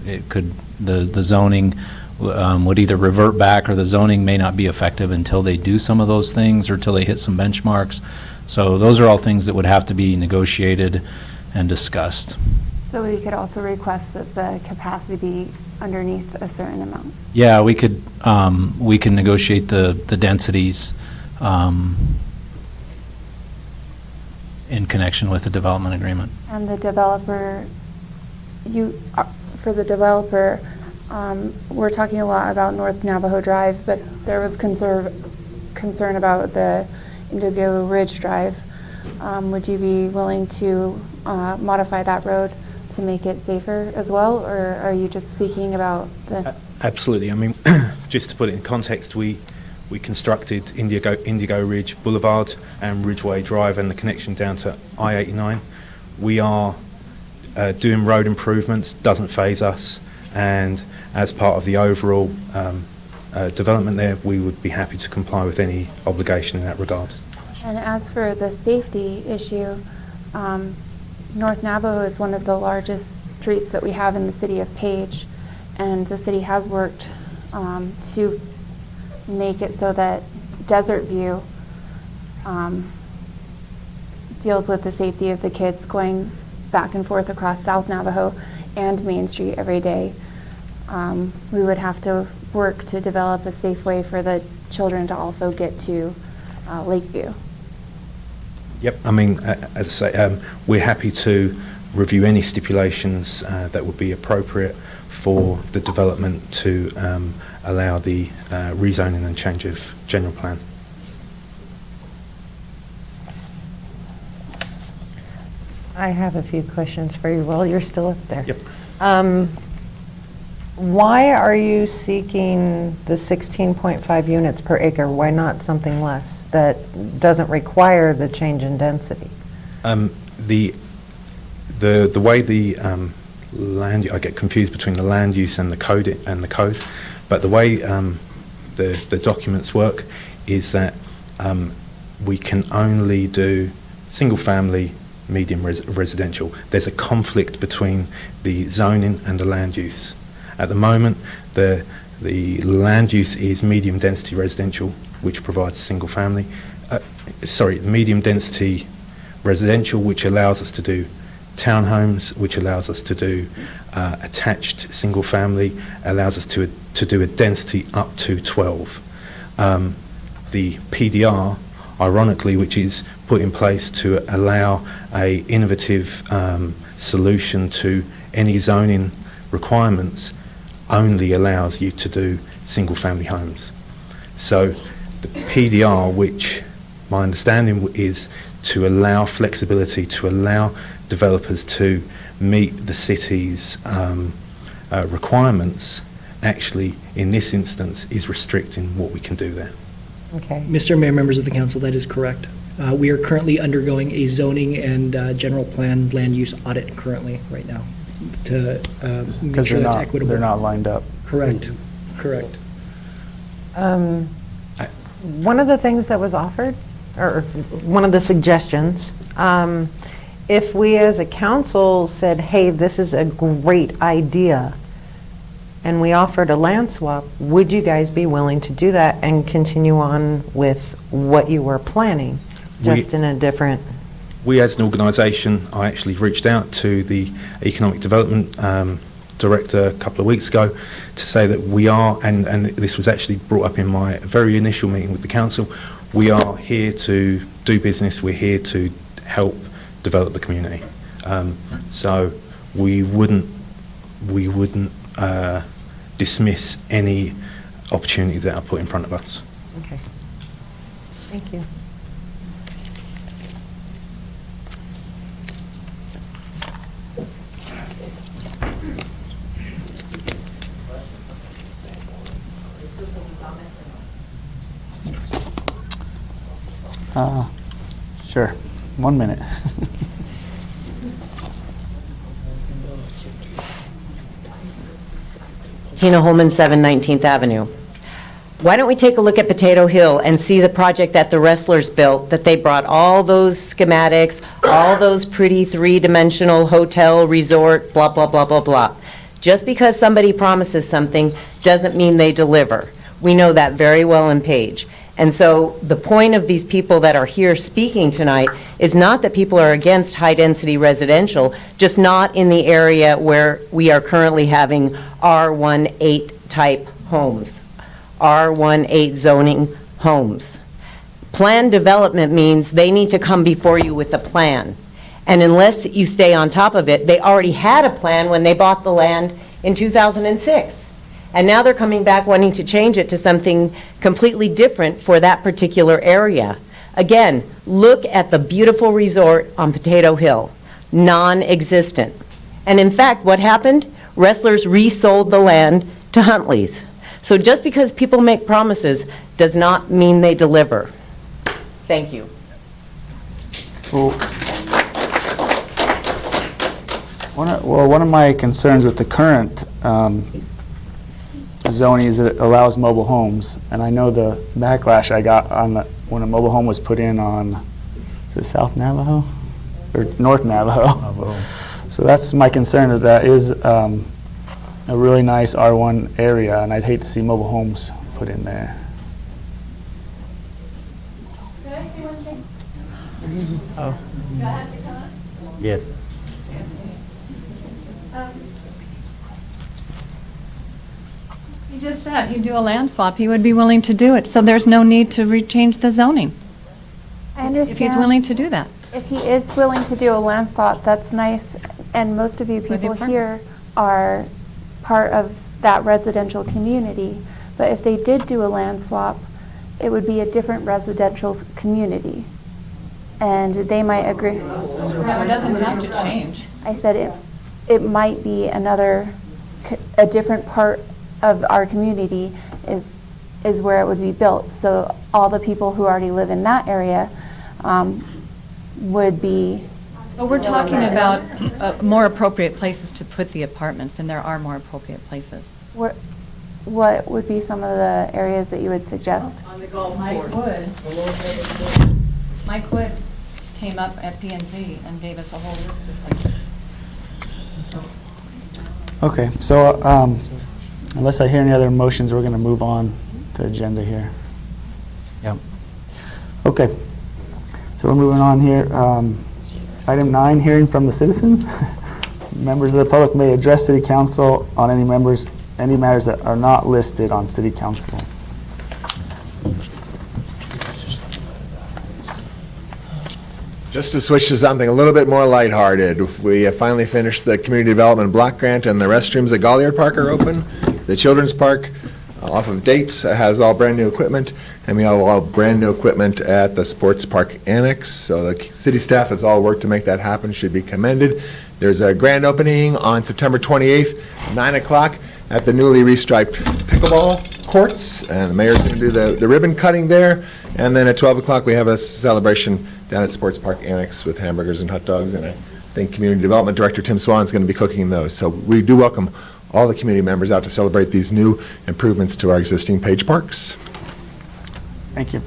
the zoning would either revert back, or the zoning may not be effective until they do some of those things or until they hit some benchmarks. So those are all things that would have to be negotiated and discussed. So we could also request that the capacity be underneath a certain amount? Yeah, we can negotiate the densities in connection with the development agreement. And the developer, for the developer, we're talking a lot about North Navajo Drive, but there was concern about the Indigo Ridge Drive. Would you be willing to modify that road to make it safer as well, or are you just speaking about the... Absolutely. Just to put it in context, we constructed Indigo Ridge Boulevard and Ridgeway Drive and the connection down to I-89. We are doing road improvements doesn't faze us, and as part of the overall development there, we would be happy to comply with any obligation in that regard. And as for the safety issue, North Navajo is one of the largest streets that we have in the city of Page, and the city has worked to make it so that Desert View deals with the safety of the kids going back and forth across South Navajo and Main Street every day. We would have to work to develop a safe way for the children to also get to Lakeview. Yep, I mean, as I say, we're happy to review any stipulations that would be appropriate for the development to allow the rezoning and change of general plan. I have a few questions for you while you're still up there. Yep. Why are you seeking the 16.5 units per acre? Why not something less that doesn't require the change in density? The way the land, I get confused between the land use and the code, but the way the documents work is that we can only do single family, medium residential. There's a conflict between the zoning and the land use. At the moment, the land use is medium density residential, which provides single family. Medium density residential, which allows us to do townhomes, which allows us to do attached single family, allows us to do a density up to 12. The PDR, ironically, which is put in place to allow a innovative solution to any zoning requirements, only allows you to do single family homes. So the PDR, which my understanding is to allow flexibility, to allow developers to meet the city's requirements, actually in this instance is restricting what we can do there. Okay. Mr. Mayor, members of the council, that is correct. We are currently undergoing a zoning and general plan land use audit currently, right now, to make sure that's equitable. They're not lined up. Correct, correct. One of the things that was offered, or one of the suggestions, if we as a council said, hey, this is a great idea, and we offered a land swap, would you guys be willing to do that and continue on with what you were planning, just in a different... We as an organisation, I actually reached out to the Economic Development Director a couple of weeks ago to say that we are, and this was actually brought up in my very initial meeting with the council, we are here to do business, we're here to help develop the community. So we wouldn't dismiss any opportunity that are put in front of us. Okay. Thank you. Sure. 1 minute. Tina Holman, 7 19th Avenue. Why don't we take a look at Potato Hill and see the project that the Wrestlers built, that they brought all those schematics, all those pretty three-dimensional hotel, resort, blah, blah, blah, blah, blah. Just because somebody promises something doesn't mean they deliver. We know that very well in Page. And so the point of these people that are here speaking tonight is not that people are against high-density residential, just not in the area where we are currently having R18 type homes, R18 zoning homes. Planned development means they need to come before you with a plan. And unless you stay on top of it, they already had a plan when they bought the land in 2006. And now they're coming back wanting to change it to something completely different for that particular area. Again, look at the beautiful resort on Potato Hill, non-existent. And in fact, what happened? Wrestlers resold the land to Huntley's. So just because people make promises does not mean they deliver. Thank you. One of my concerns with the current zoning is that it allows mobile homes, and I know the backlash I got when a mobile home was put in on, is it South Navajo? Or North Navajo? So that's my concern, that is a really nice R1 area, and I'd hate to see mobile homes put in there. Could I say one thing? Oh. Do I have to come up? Yes. He just said he'd do a land swap. He would be willing to do it, so there's no need to change the zoning. I understand. If he's willing to do that. If he is willing to do a land swap, that's nice, and most of you For the people apartment. here are part of that residential community. But if they did do a land swap, it would be a different residential community. And they might agree. No, it doesn't have to change. I said it might be a different part of our community is where it would be built. So all the people who already live in that area would be. But we're talking about more appropriate places to put the apartments, and there are more appropriate places. What would be some of the areas that you would suggest? On the golf course. Mike Wood came up at P&Z and gave us a whole list of places. Okay, so unless I hear any other motions, we're going to move on to the agenda here. Yep. Okay, so we're moving on here. Item 9, hearing from the citizens. Members of the public may address City Council on any matters that are not listed on City Council. Just to switch to something a little bit more lighthearted, we have finally finished the community development block grant, and the restrooms at Golliard Park are open. The children's park off of Dates has all brand-new equipment, and we have all brand-new equipment at the sports park annex. So the city staff has all worked to make that happen, should be commended. There's a grand opening on September 28th, 9 o'clock, at the newly restriped pickleball courts, and the mayor's going to do the ribbon cutting there. And then at 12 o'clock, we have a celebration down at Sports Park Annex with hamburgers and hot dogs, and I think Community Development Director Tim Swan is going to be cooking those. So we do welcome all the community members out to celebrate these new improvements to our existing Page parks. Thank you.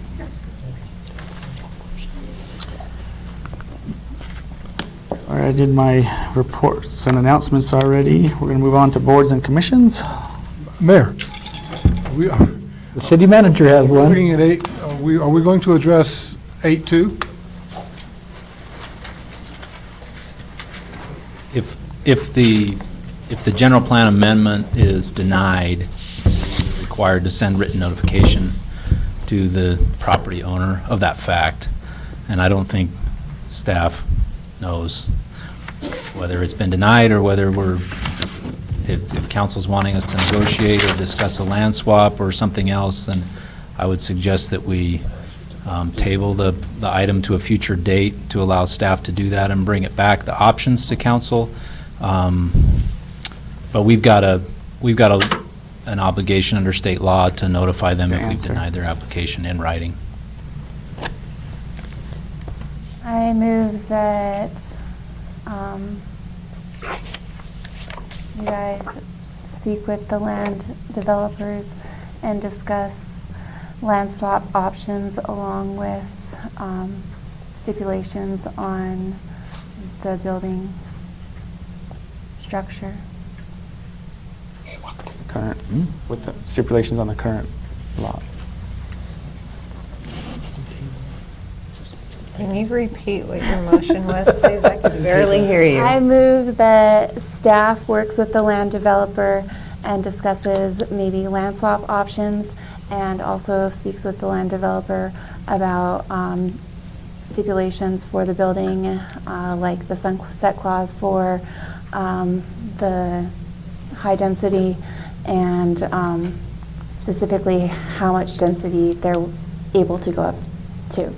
All right, I did my reports and announcements already. We're going to move on to boards and commissions. Mayor, The city manager has one. looking at 8, are we going to address 8.2? If the general plan amendment is denied, we're required to send written notification to the property owner of that fact. And I don't think staff knows whether it's been denied or whether if council's wanting us to negotiate or discuss a land swap or something else, then I would suggest that we table the item to a future date to allow staff to do that and bring it back, the options to council. But we've got an obligation under state law to notify them if we've denied their application in writing. I move that you guys speak with the land developers and discuss land swap options along with stipulations on the building structure. Current, with the stipulations on the current lot. Can you repeat what your motion was, please? I could barely hear you. I move that staff works with the land developer and discusses maybe land swap options, and also speaks with the land developer about stipulations for the building, like the sunset clause for the high density, and specifically how much density they're able to go up to.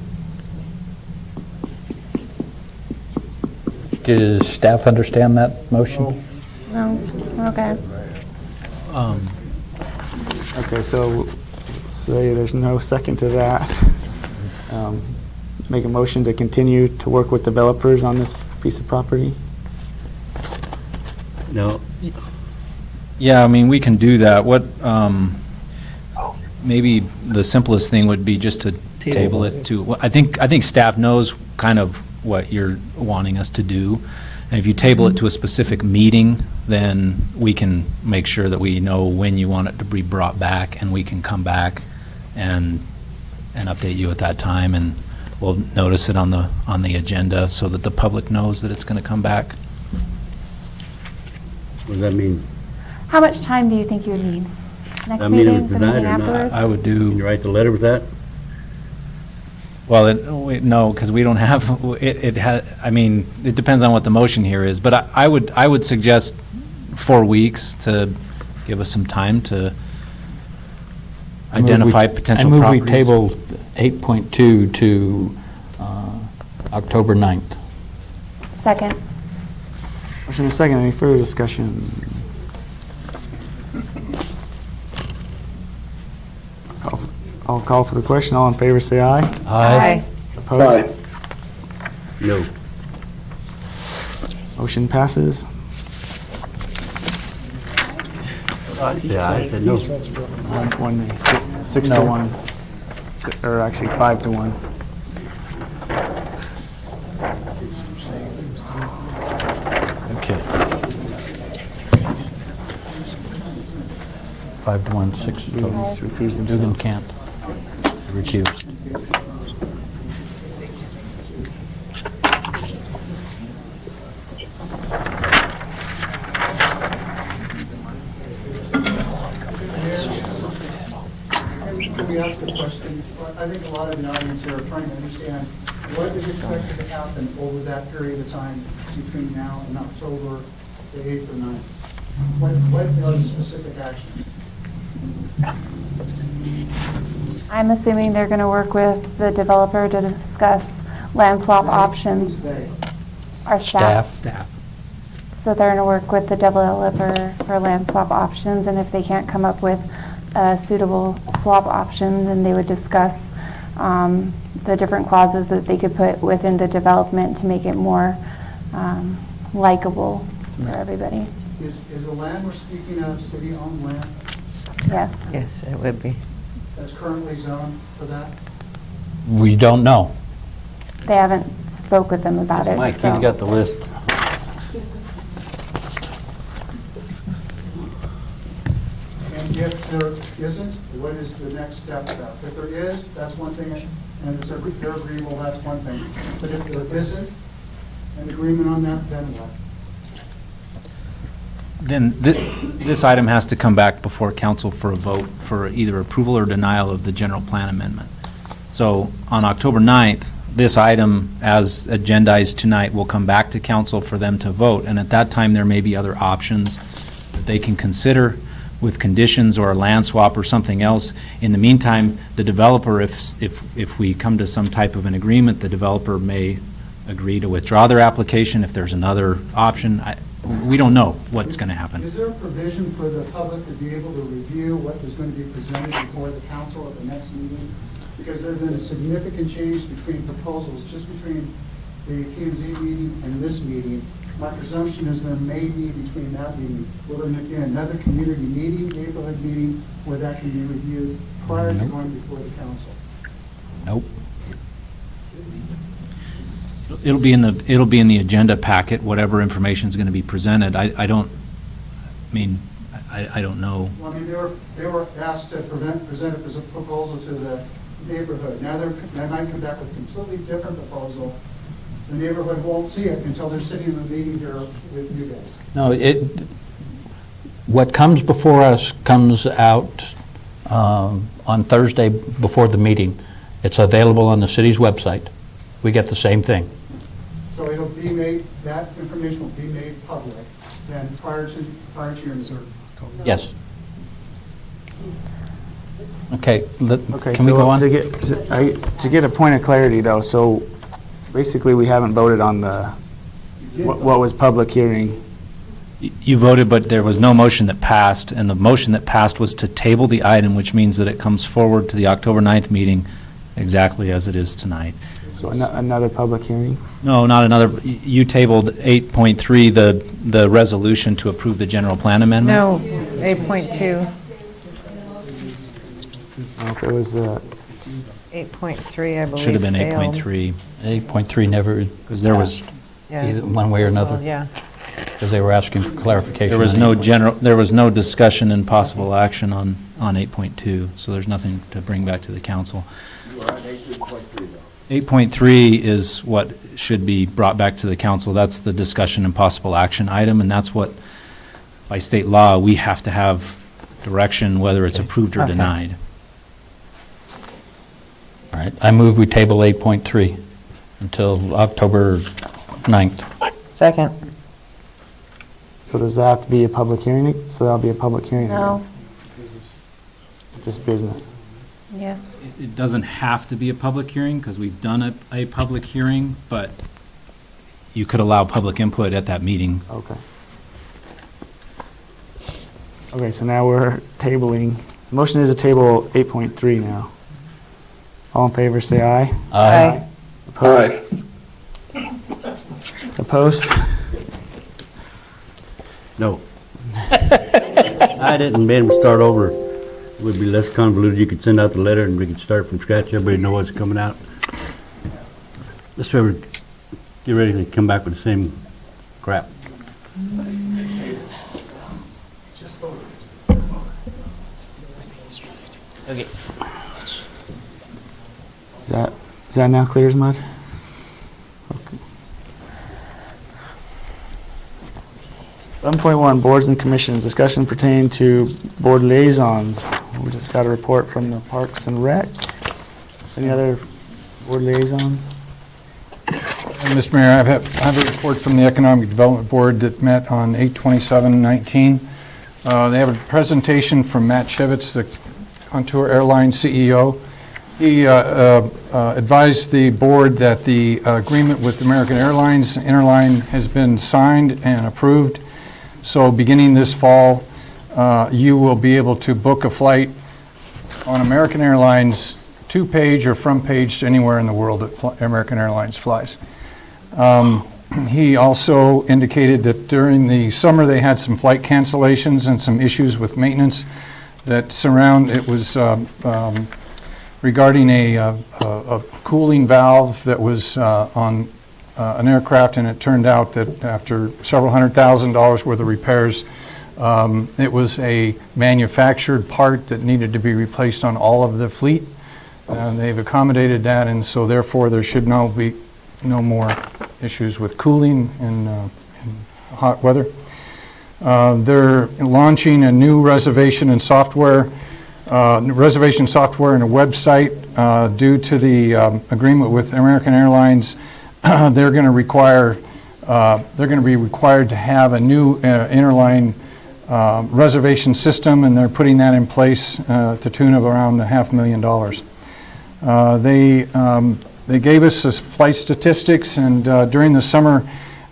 Does staff understand that motion? No, okay. Okay, so let's say there's no second to that. Make a motion to continue to work with developers on this piece of property. No. Yeah, I mean, we can do that. What, maybe the simplest thing would be just to table it to, well, I think staff knows kind of what you're wanting us to do. And if you table it to a specific meeting, then we can make sure that we know when you want it to be brought back, and we can come back and update you at that time, and we'll notice it on the agenda so that the public knows that it's going to come back. What does that mean? How much time do you think you would need? Next I mean, meeting, the tonight meeting or not? afterwards? I would do. Can you write the letter with that? Well, no, because we don't have, I mean, it depends on what the motion here is, but I would suggest 4 weeks to give us some time to identify potential properties. I move we table 8.2 to October 9th. Second. Motion and second. Any further discussion? I'll call for the question. All in favor, say aye. Aye. Opposed? No. Motion passes. Yeah, I said no. Six to one, or actually 5-1. Okay. 5-1, 6 to 2. Dugan's recused himself. Dugan can't. Recused. Let me ask a question. I think a lot of the audience here are trying to understand what is expected to happen over that period of time between now and October the 8th or 9th. What are the specific actions? I'm assuming they're going to work with the developer to discuss land swap options. Our staff. Staff. So they're going to work with the developer for land swap options, and if they can't come up with a suitable swap option, then they would discuss the different clauses that they could put within the development to make it more likable for everybody. Is the land we're speaking of city-owned land Yes. Yes, it would be. that's currently zoned for that? We don't know. They haven't spoke with them about it. Mike, he's so. got the list. And if there isn't, what is the next step to that? If there is, that's one thing, and it's they're agreeable, that's one thing. But if there isn't an agreement on that, then what? Then this item has to come back before council for a vote for either approval or denial of the general plan amendment. So on October 9th, this item, as agendized tonight, will come back to council for them to vote. And at that time, there may be other options that they can consider with conditions or a land swap or something else. In the meantime, the developer, if we come to some type of an agreement, the developer may agree to withdraw their application if there's another option. We don't know what's going to happen. Is there a provision for the public to be able to review what is going to be presented before the council at the next meeting? Because there's been a significant change between proposals, just between the P&Z meeting and this meeting. My presumption is there may be between that meeting, will there be another community meeting, neighborhood meeting, where that can be reviewed prior to going before the council? Nope. It'll be in the agenda packet, whatever information is going to be presented. I don't know. Well, I mean, they were asked to present it as a proposal to the neighborhood. Now they might come back with a completely different proposal. The neighborhood won't see it until they're sitting in a meeting here with you guys. No, what comes before us comes out on Thursday before the meeting. It's available on the city's website. We get the same thing. So it'll be made, that information will be made public then prior to your meeting. Yes. Okay, Okay, can we go on? To get a point of clarity though, so basically we haven't voted on what was public hearing. You voted, but there was no motion that passed, and the motion that passed was to table the item, which means that it comes forward to the October 9th meeting exactly as it is tonight. So another public hearing? No, not another, you tabled 8.3, the resolution to approve the general plan amendment? No, 8.2. Okay, it was 8.3, I believe. Should have been failed. 8.3. 8.3 never, Because there was, Yeah. either one way or another, Well, yeah. because they were asking for clarification. there was no discussion and possible action on 8.2, so there's nothing to bring back to the council. 8.3 is what should be brought back to the council. That's the discussion and possible action item, and that's what, by state law, we have to have direction whether it's approved or Okay. denied. All right, I move we table 8.3 until October 9th. Second. So does that have to be a public hearing? So that'll be a public hearing? No, Just business? yes. It doesn't have to be a public hearing, because we've done a public hearing, but you could allow public input at that meeting. Okay. Okay, so now we're tabling, the motion is to table 8.3 now. All in favor, say aye. Aye. Opposed? Opposed? No. I didn't make them start over. It would be less convoluted. You could send out the letter and we could start from scratch. Everybody know what's coming out. Let's get ready to come back with the same crap. Okay. Is that now clear as mud? Okay. 11.1, boards and commissions, discussion pertaining to board liaisons. We just got a report from the Parks and Rec. Any other board liaisons? Mr. Mayor, I have a report from the Economic Development Board that met on 8/27/19. They have a presentation from Matt Chivitz, the Contour Airlines CEO. He advised the board that the agreement with American Airlines Interline has been signed and approved. So beginning this fall, you will be able to book a flight on American Airlines two-page or front page to anywhere in the world that American Airlines flies. He also indicated that during the summer they had some flight cancellations and some issues with maintenance that it was regarding a cooling valve that was on an aircraft, and it turned out that after several $100,000 worth of repairs, it was a manufactured part that needed to be replaced on all of the fleet. And they've accommodated that, and so therefore there should now be no more issues with cooling in hot weather. They're launching a new reservation software and a website due to the agreement with American Airlines. They're going to be required to have a new interline reservation system, and they're putting that in place to the tune of around $500,000. They gave us the flight statistics, and during the summer,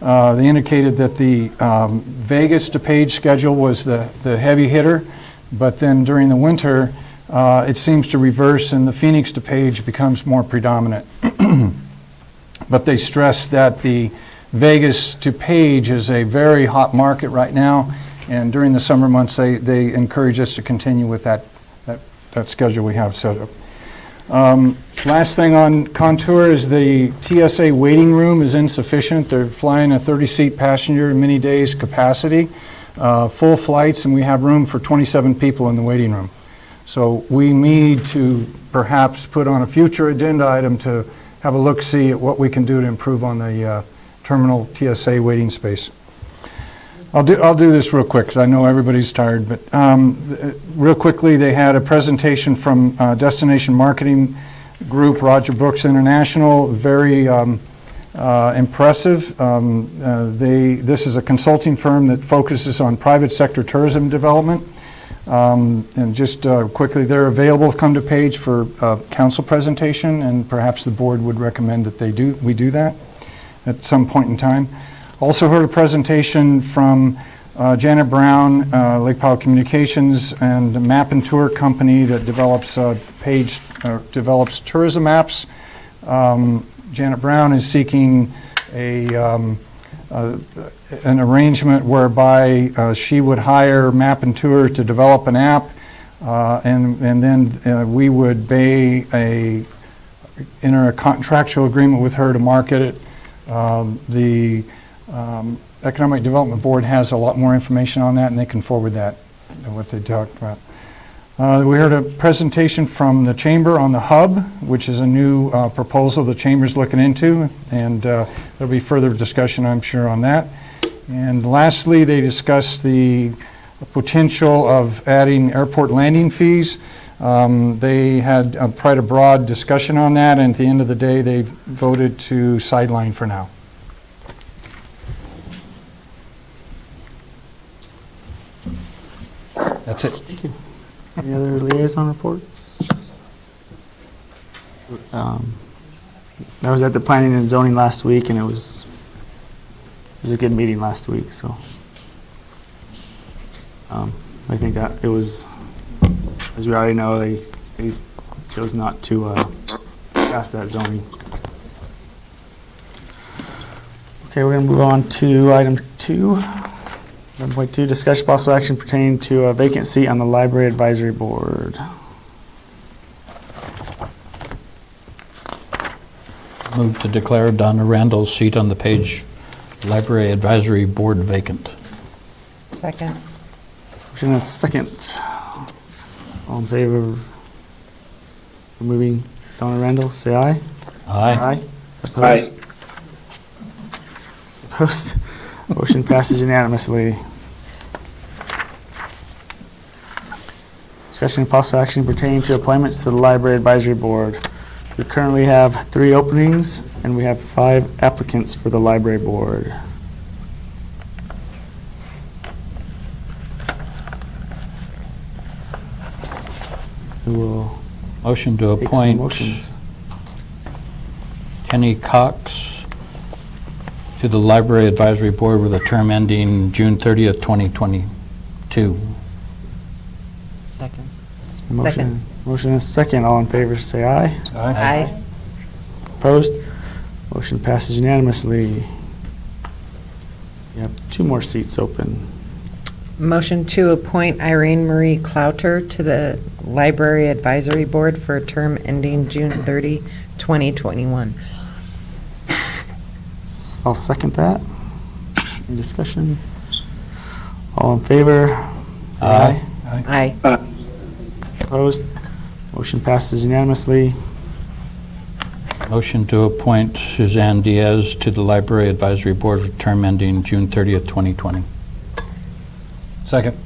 they indicated that the Vegas to Page schedule was the heavy hitter, but then during the winter, it seems to reverse, and the Phoenix to Page becomes more predominant. But they stress that the Vegas to Page is a very hot market right now, and during the summer months, they encourage us to continue with that schedule we have set up. Last thing on Contour is the TSA waiting room is insufficient. They're flying a 30-seat passenger, many days capacity, full flights, and we have room for 27 people in the waiting room. So we need to perhaps put on a future agenda item to have a look-see at what we can do to improve on the terminal TSA waiting space. I'll do this real quick because I know everybody's tired, but real quickly, they had a presentation from Destination Marketing Group, Roger Brooks International, very impressive. This is a consulting firm that focuses on private sector tourism development. And just quickly, they're available. Come to Page for council presentation, and perhaps the board would recommend that we do that at some point in time. Also heard a presentation from Janet Brown, Lake Powell Communications, and a Map and Tour company that develops tourism maps. Janet Brown is seeking an arrangement whereby she would hire Map and Tour to develop an app, and then we would enter a contractual agreement with her to market it. The Economic Development Board has a lot more information on that, and they can forward that, what they talked about. We heard a presentation from the Chamber on the hub, which is a new proposal the Chamber's looking into, and there'll be further discussion, I'm sure, on that. And lastly, they discussed the potential of adding airport landing fees. They had quite a broad discussion on that, and at the end of the day, they voted to sideline for now. That's it. Thank you. Any other liaison reports? I was at the planning and zoning last week, and it was a good meeting last week, so I think that it was, as we already know, they chose not to pass that zoning. Okay, we're going to move on to item 2. 7.2, discussion possible action pertaining to a vacant seat on the Library Advisory Board. Move to declare Donna Randall's seat on the Page Library Advisory Board vacant. Second. Motion and a second. All in favor of removing Donna Randall, say aye. Aye. Opposed? Opposed? Motion passes unanimously. Discussion and possible action pertaining to appointments to the Library Advisory Board. We currently have 3 openings, and we have 5 applicants for the Library Board. Who will Motion to take some appoint motions? Kenny Cox to the Library Advisory Board with a term ending June 30th, 2022. Second. Motion and a second. All in favor, say aye. Aye. Opposed? Motion passes unanimously. We have 2 more seats open. Motion to appoint Irene Marie Clouter to the Library Advisory Board for a term ending June 30, 2021. I'll second that. Any discussion? All in favor? Say aye. Aye. Opposed? Motion passes unanimously. Motion to appoint Suzanne Diaz to the Library Advisory Board for term ending June 30th, 2020. Second.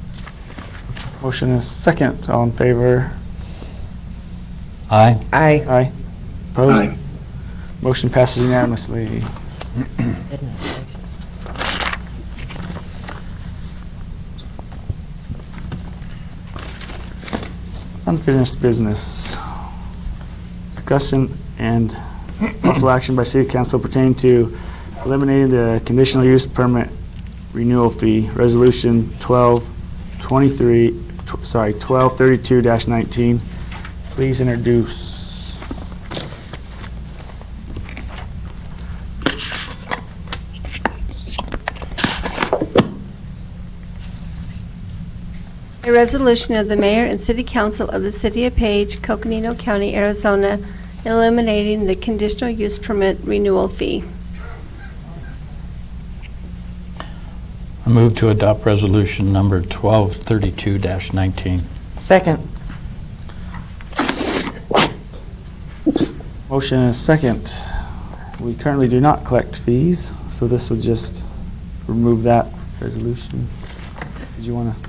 Motion is second. All in favor? Aye. Aye. Aye. Opposed? Motion passes unanimously. Goodness. Unfinished business. Discussion and possible action by City Council pertaining to eliminating the conditional use permit renewal fee, Resolution 1232-19. Please introduce. A resolution of the Mayor and City Council of the City of Page, Coconino County, Arizona, eliminating the conditional use permit renewal fee. I move to adopt resolution number 1232-19. Second. Motion and a second. We currently do not collect fees, so this would just remove that resolution. Did you want to?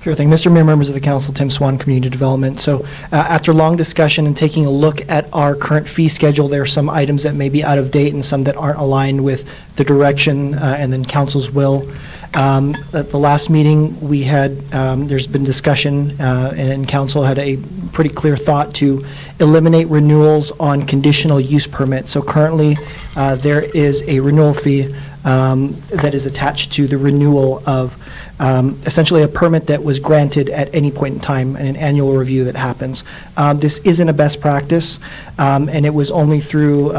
Sure thing. Mr. Mayor, members of the council, Tim Swan, Community Development. So after long discussion and taking a look at our current fee schedule, there are some items that may be out of date and some that aren't aligned with the direction and then council's will. At the last meeting, we had, there's been discussion and council had a pretty clear thought to eliminate renewals on conditional use permits. So currently, there is a renewal fee that is attached to the renewal of essentially a permit that was granted at any point in time and an annual review that happens. This isn't a best practice, and it was only through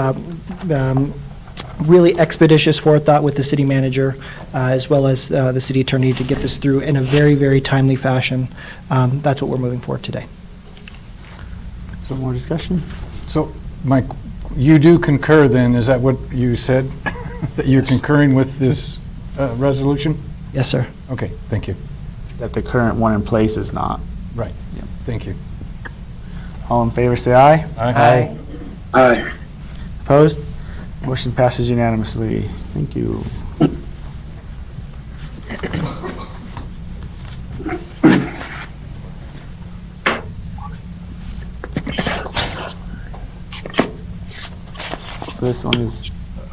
really expeditious forethought with the city manager, as well as the city attorney, to get this through in a very, very timely fashion. That's what we're moving forward today. Some more discussion? So, Mike, you do concur then, is that what you said? That you're concurring with this resolution? Yes, sir. Okay, thank you. That the current one in place is not. Right, thank you. All in favor, say aye. Aye. Aye. Opposed? Motion passes unanimously. Thank you. So this one is,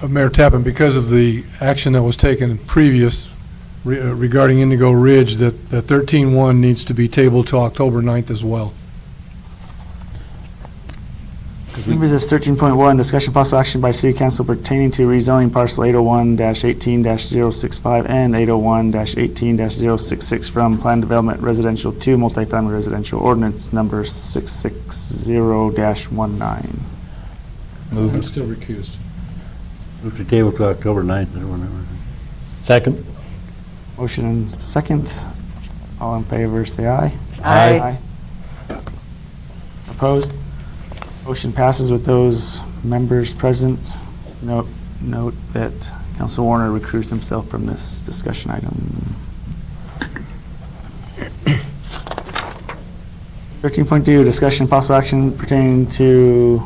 Mayor Tappan, because of the action that was taken previous regarding Indigo Ridge, that 13-1 needs to be tabled till October 9th as well. members, this 13.1, discussion possible action by city council pertaining to rezoning parcel 801-18-065 and 801-18-066 from planned development residential to multifamily residential, ordinance number 660-19. I'm still recused. Move to table to October 9th or whatever. Second. Motion and second. All in favor, say aye. Aye. Opposed? Motion passes with those members present. Note that Council Warner recruits himself from this discussion item. 13.2, discussion possible action pertaining to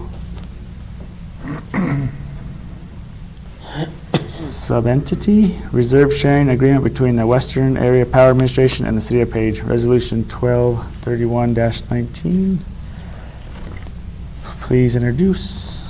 sub-entity reserve sharing agreement between the Western Area Power Administration and the City of Page, Resolution 1231-19. Please introduce.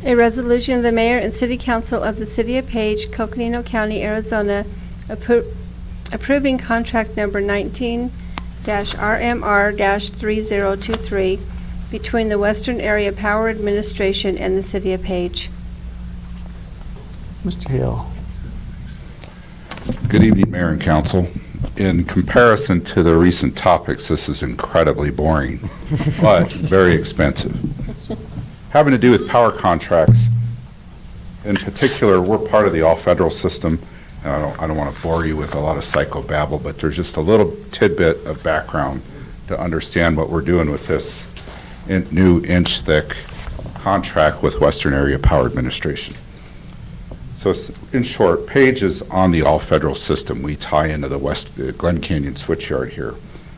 A resolution of the mayor and city council of the city of Page, Coconino County, Arizona, approving contract number 19-RMR-3023 between the Western Area Power Administration and the city of Page. Mr. Hill. Good evening, Mayor and Council. In comparison to the recent topics, this is incredibly boring, but very expensive. Having to do with power contracts. In particular, we're part of the all-federal system, and I don't want to bore you with a lot of psychobabble, but there's just a little tidbit of background to understand what we're doing with this new inch-thick contract with Western Area Power Administration. So in short, Page is on the all-federal system. We tie into the Glen Canyon switchyard here.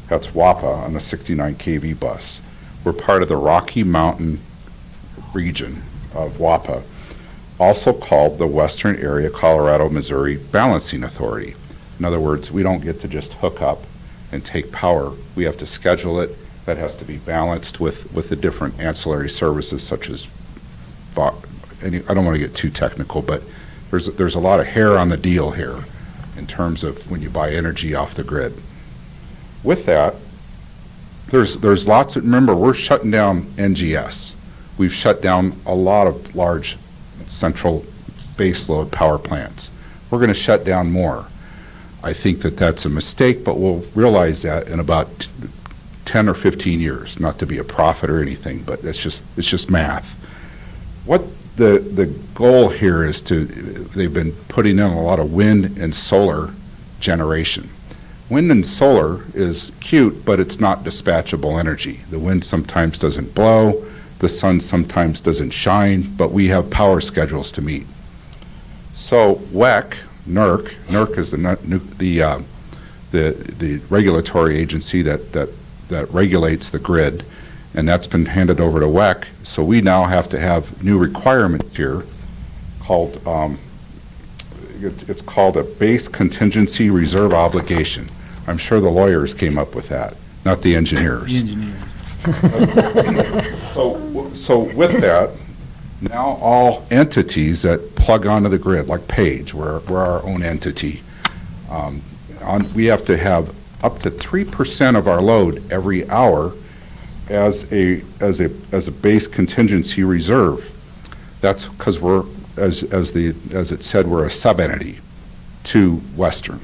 That's WAPA on the 69 kV bus. We're part of the Rocky Mountain region of WAPA, also called the Western Area Colorado-Missouri Balancing Authority. In other words, we don't get to just hook up and take power. We have to schedule it. That has to be balanced with the different ancillary services such as, I don't want to get too technical, but there's a lot of hair on the deal here in terms of when you buy energy off the grid. With that, there's lots of, remember, we're shutting down NGS. We've shut down a lot of large central baseload power plants. We're going to shut down more. I think that that's a mistake, but we'll realize that in about 10 or 15 years, not to be a prophet or anything, but it's just math. What the goal here is they've been putting in a lot of wind and solar generation. Wind and solar is cute, but it's not dispatchable energy. The wind sometimes doesn't blow. The sun sometimes doesn't shine, but we have power schedules to meet. So NERC is the regulatory agency that regulates the grid, and that's been handed over to WEC. So we now have to have new requirements here called, it's called a base contingency reserve obligation. I'm sure the lawyers came up with that, not the engineers. The engineers. So with that, Now all entities that plug onto the grid, like Page, we're our own entity, we have to have up to 3% of our load every hour as a base contingency reserve. That's because we're, as it said, we're a sub-entity to Western.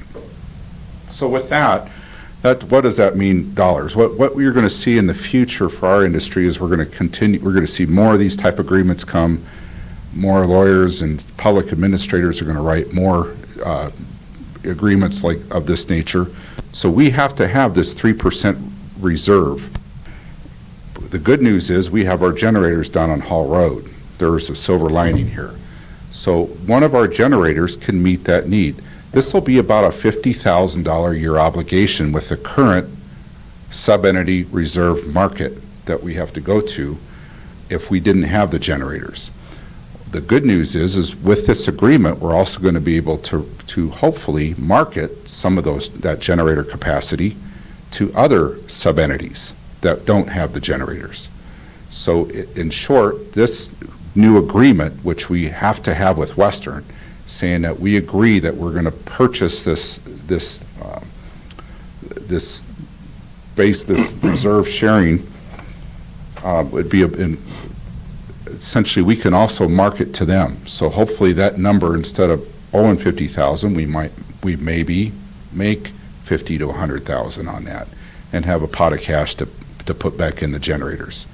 So with that, what does that mean, dollars? What we're going to see in the future for our industry is we're going to see more of these type agreements come, more lawyers and public administrators are going to write more agreements of this nature. So we have to have this 3% reserve. The good news is we have our generators down on Hall Road. There is a silver lining here. So one of our generators can meet that need. This will be about a $50,000 a year obligation with the current sub-entity reserve market that we have to go to if we didn't have the generators. The good news is with this agreement, we're also going to be able to hopefully market some of that generator capacity to other sub-entities that don't have the generators. So in short, this new agreement, which we have to have with Western, saying that we agree that we're going to purchase this reserve sharing would be essentially we can also market to them. So hopefully that number, instead of owing $50,000, we maybe make $50,000 to $100,000 on that and have a pot of cash to put back in the generators.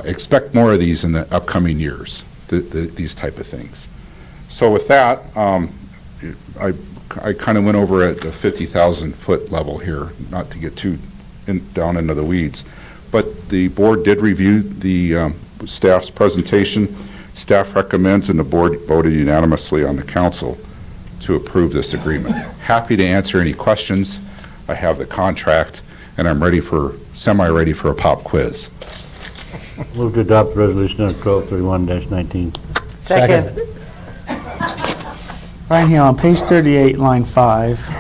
Expect more of these in the upcoming years, these type of things. So with that, I kind of went over at the 50,000 foot level here, not to get too down into the weeds. But the board did review the staff's presentation. Staff recommends and the board voted unanimously on the council to approve this agreement. Happy to answer any questions. I have the contract and I'm semi-ready for a pop quiz. Move to adopt resolution number 1231-19. Second. Right here on page 38, line 5.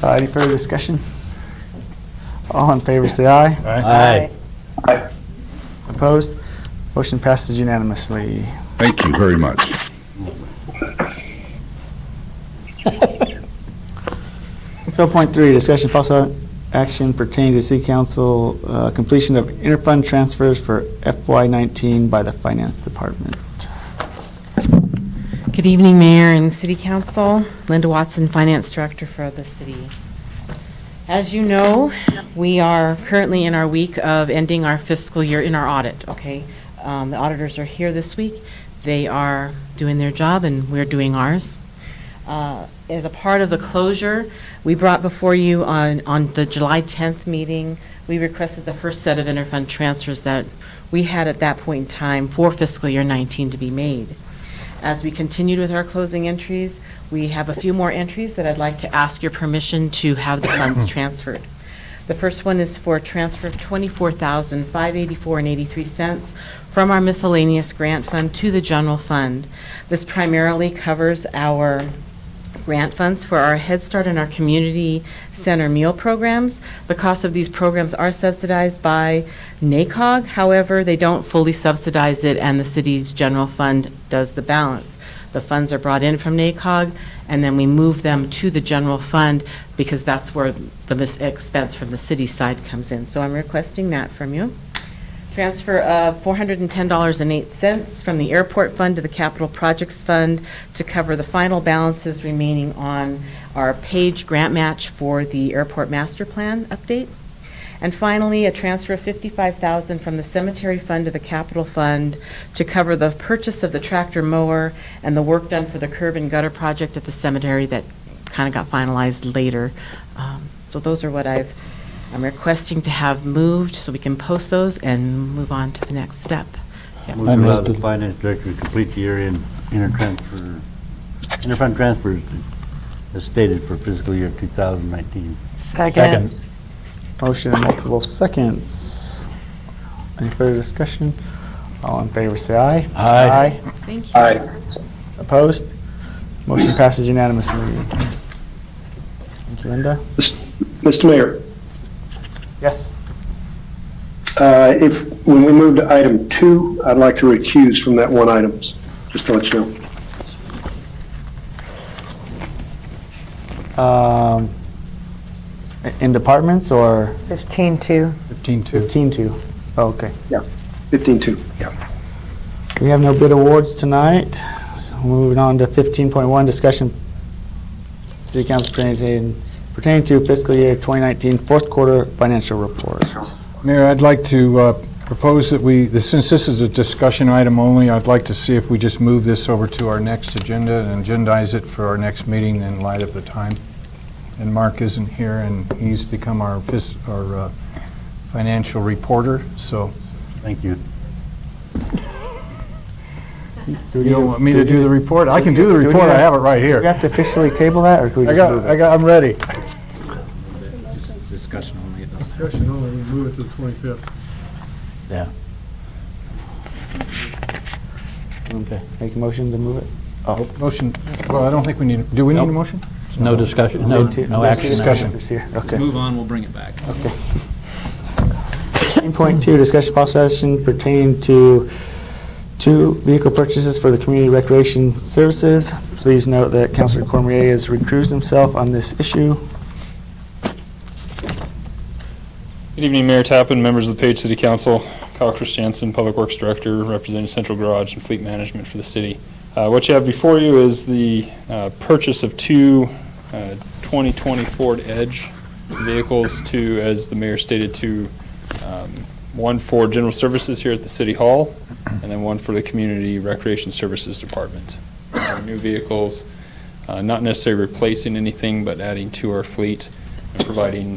Any further discussion? All in favor, say aye. Aye. Aye. Opposed? Motion passes unanimously. Thank you very much. 12.3, discussion possible action pertaining to City Council completion of interfund transfers for FY19 by the Finance Department. Good evening, Mayor and City Council. Linda Watson, Finance Director for the city. As you know, we are currently in our week of ending our fiscal year in our audit, okay? The auditors are here this week. They are doing their job and we're doing ours. As a part of the closure, we brought before you on the July 10th meeting, we requested the first set of interfund transfers that we had at that point in time for fiscal year 19 to be made. As we continued with our closing entries, we have a few more entries that I'd like to ask your permission to have the funds transferred. The first one is for a transfer of $24,584.83 from our miscellaneous grant fund to the general fund. This primarily covers our grant funds for our Head Start and our community center meal programs. The cost of these programs are subsidized by NACOG. However, they don't fully subsidize it, and the city's general fund does the balance. The funds are brought in from NACOG, and then we move them to the general fund because that's where the expense from the city side comes in. So I'm requesting that from you. Transfer of $410.08 from the airport fund to the capital projects fund to cover the final balances remaining on our Page grant match for the airport master plan update. And finally, a transfer of $55,000 from the cemetery fund to the capital fund to cover the purchase of the tractor mower and the work done for the curb and gutter project at the cemetery that kind of got finalized later. So those are what I'm requesting to have moved so we can post those and move on to the next step. Move to allow the finance director to complete the area interfund transfers as stated for fiscal year 2019. Second. Motion in multiple seconds. Any further discussion? All in favor, say aye. Aye. Thank you. Aye. Opposed? Motion passes unanimously. Thank you, Linda. Mr. Mayor, Yes. When we move to item 2, I'd like to recuse from that one item, just to let you know. In departments or? 15-2. 15-2. 15-2. Oh, okay. Yeah, 15-2, yeah. We have no bid awards tonight. So moving on to 15.1, discussion city council pertaining to fiscal year 2019 fourth quarter financial report. Mayor, I'd like to propose that since this is a discussion item only, I'd like to see if we just move this over to our next agenda and agendize it for our next meeting in light of the time. And Mark isn't here, and he's become our financial reporter, so. Thank you. You don't want me to do the report? I can do the report, I have it right Do we here. have to officially table that, or can we just move it? I'm ready. Just discussion only. Discussion only, we move it to the 25th. Yeah. Okay, make a motion to move it? Motion, well, I don't think we need, do we need a motion? No discussion, no action. Discussion. Here. Okay. Move on, we'll bring it back. Okay. 15.2, discussion possible action pertaining to 2 vehicle purchases for the community recreation services. Please note that Councilor Cormier has recused himself on this issue. Good evening, Mayor Tappan, members of the Page City Council. Kyle Christiansen, Public Works Director, representing Central Garage and Fleet Management for the city. What you have before you is the purchase of 2 2020 Ford Edge vehicles, as the mayor stated, one for general services here at the City Hall, and then one for the Community Recreation Services Department. New vehicles, not necessarily replacing anything, but adding to our fleet and providing,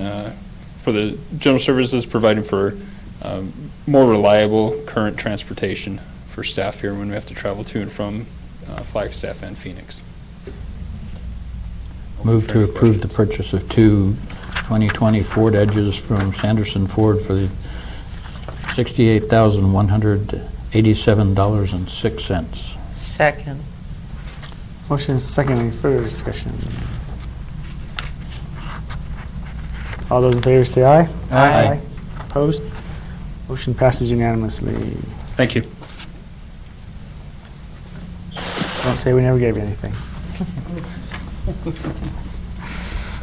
for the general services, providing for more reliable current transportation for staff here when we have to travel to and from Flagstaff and Phoenix. Move to approve the purchase of 2 2020 Ford Edges from Sanderson Ford for the $68,187.06. Second. Motion is second. Any further discussion? All those in favor say aye. Aye. Opposed? Motion passes unanimously. Thank you. Don't say we never gave you anything.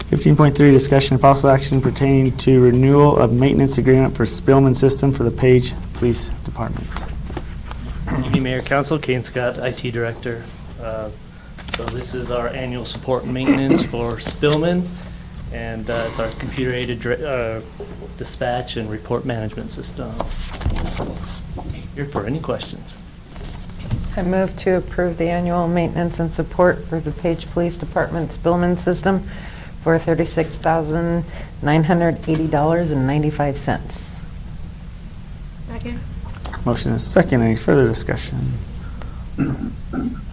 15.3, discussion of possible action pertaining to renewal of maintenance agreement for Spillman System for the Page Police Department. Good evening, Mayor, Council. Kane Scott, IT Director. So this is our annual support and maintenance for Spillman, and it's our computer-aided dispatch and report management system. Here for any questions. I move to approve the annual maintenance and support for the Page Police Department Spillman System for $36,980.95. Second. Motion is second. Any further discussion?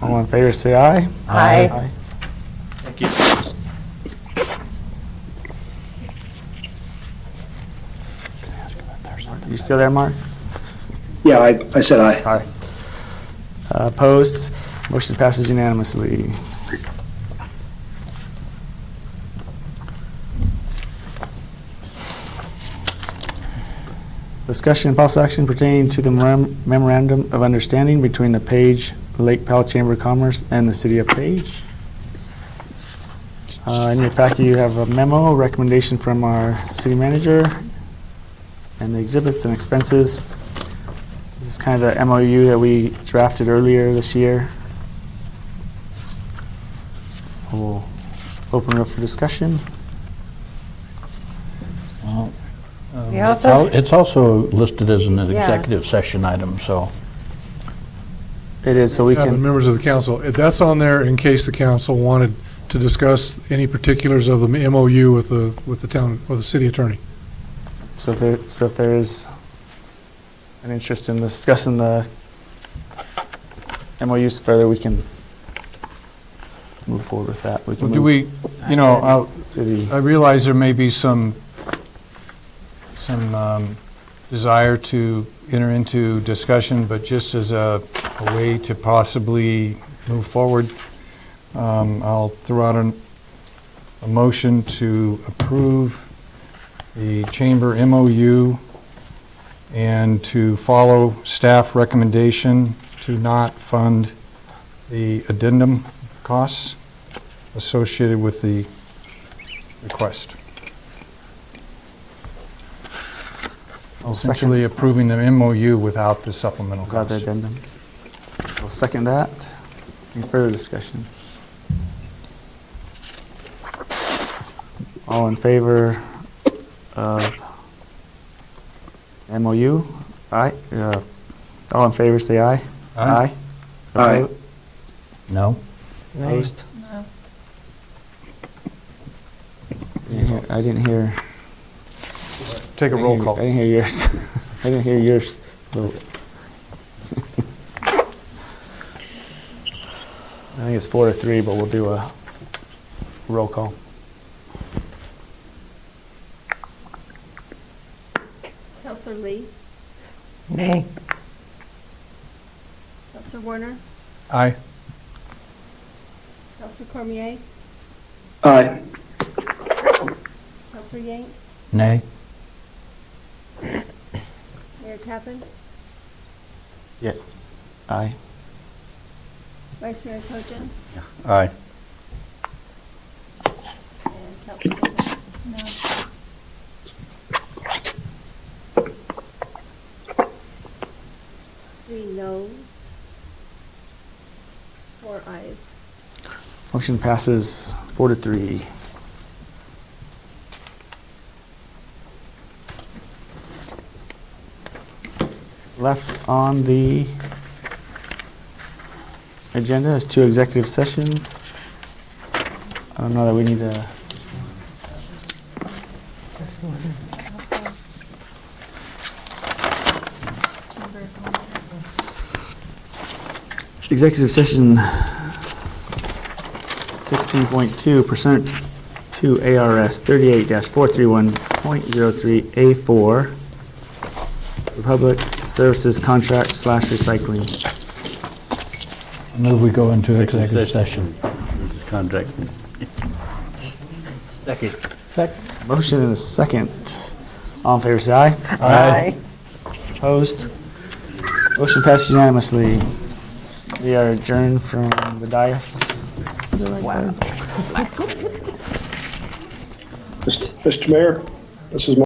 All in favor, say aye. Aye. Thank you. You still there, Mark? Yeah, I said aye. Aye. Opposed? Motion passes unanimously. Discussion and possible action pertaining to the memorandum of understanding between the Page Lake Powell Chamber of Commerce and the City of Page. In your packet, you have a memo, recommendation from our city manager, and the exhibits and expenses. This is kind of the MOU that we drafted earlier this year. We'll open it up for discussion. Well, You also- It's also listed as an Yeah. executive session item, so. It is, so we Yeah, but can, members of the council, that's on there in case the council wanted to discuss any particulars of the MOU with the town, or the city attorney. so if there is an interest in discussing the MOUs further, we can move forward with that. We can Well, do move we, I to the, realize there may be some desire to enter into discussion, but just as a way to possibly move forward, I'll throw out a motion to approve the chamber MOU and to follow staff recommendation to not fund the addendum costs associated with the request. Essentially approving the MOU without the supplemental Without the cost. addendum. I'll second that. Any further discussion? All in favor of MOU? Aye. All in favor, say aye. Aye. Aye. Opposed? No? Opposed? No. I didn't hear. Take a roll call. I didn't hear yours. I didn't hear yours vote. I think it's 4-3, but we'll do a roll call. Counselor Lee? Nay. Counselor Warner? Aye. Counselor Cormier? Aye. Counselor Yank? Nay? Mayor Tappan? Yeah. Aye. Vice Mayor Cogin? Aye. And Counselor Gomez? No. 3 noes. 4 ayes. Motion passes 4-3. Left on the agenda is 2 executive sessions. I don't know that we need to. Executive session 16.2 pursuant to ARS 38-431.03A4, Public Services Contract / Recycling. Move we go into executive session. Contract. Second. Motion and a second. All in favor, say aye. Aye. Opposed? Motion passes unanimously. We are adjourned from the dais. Mr. Mayor, this is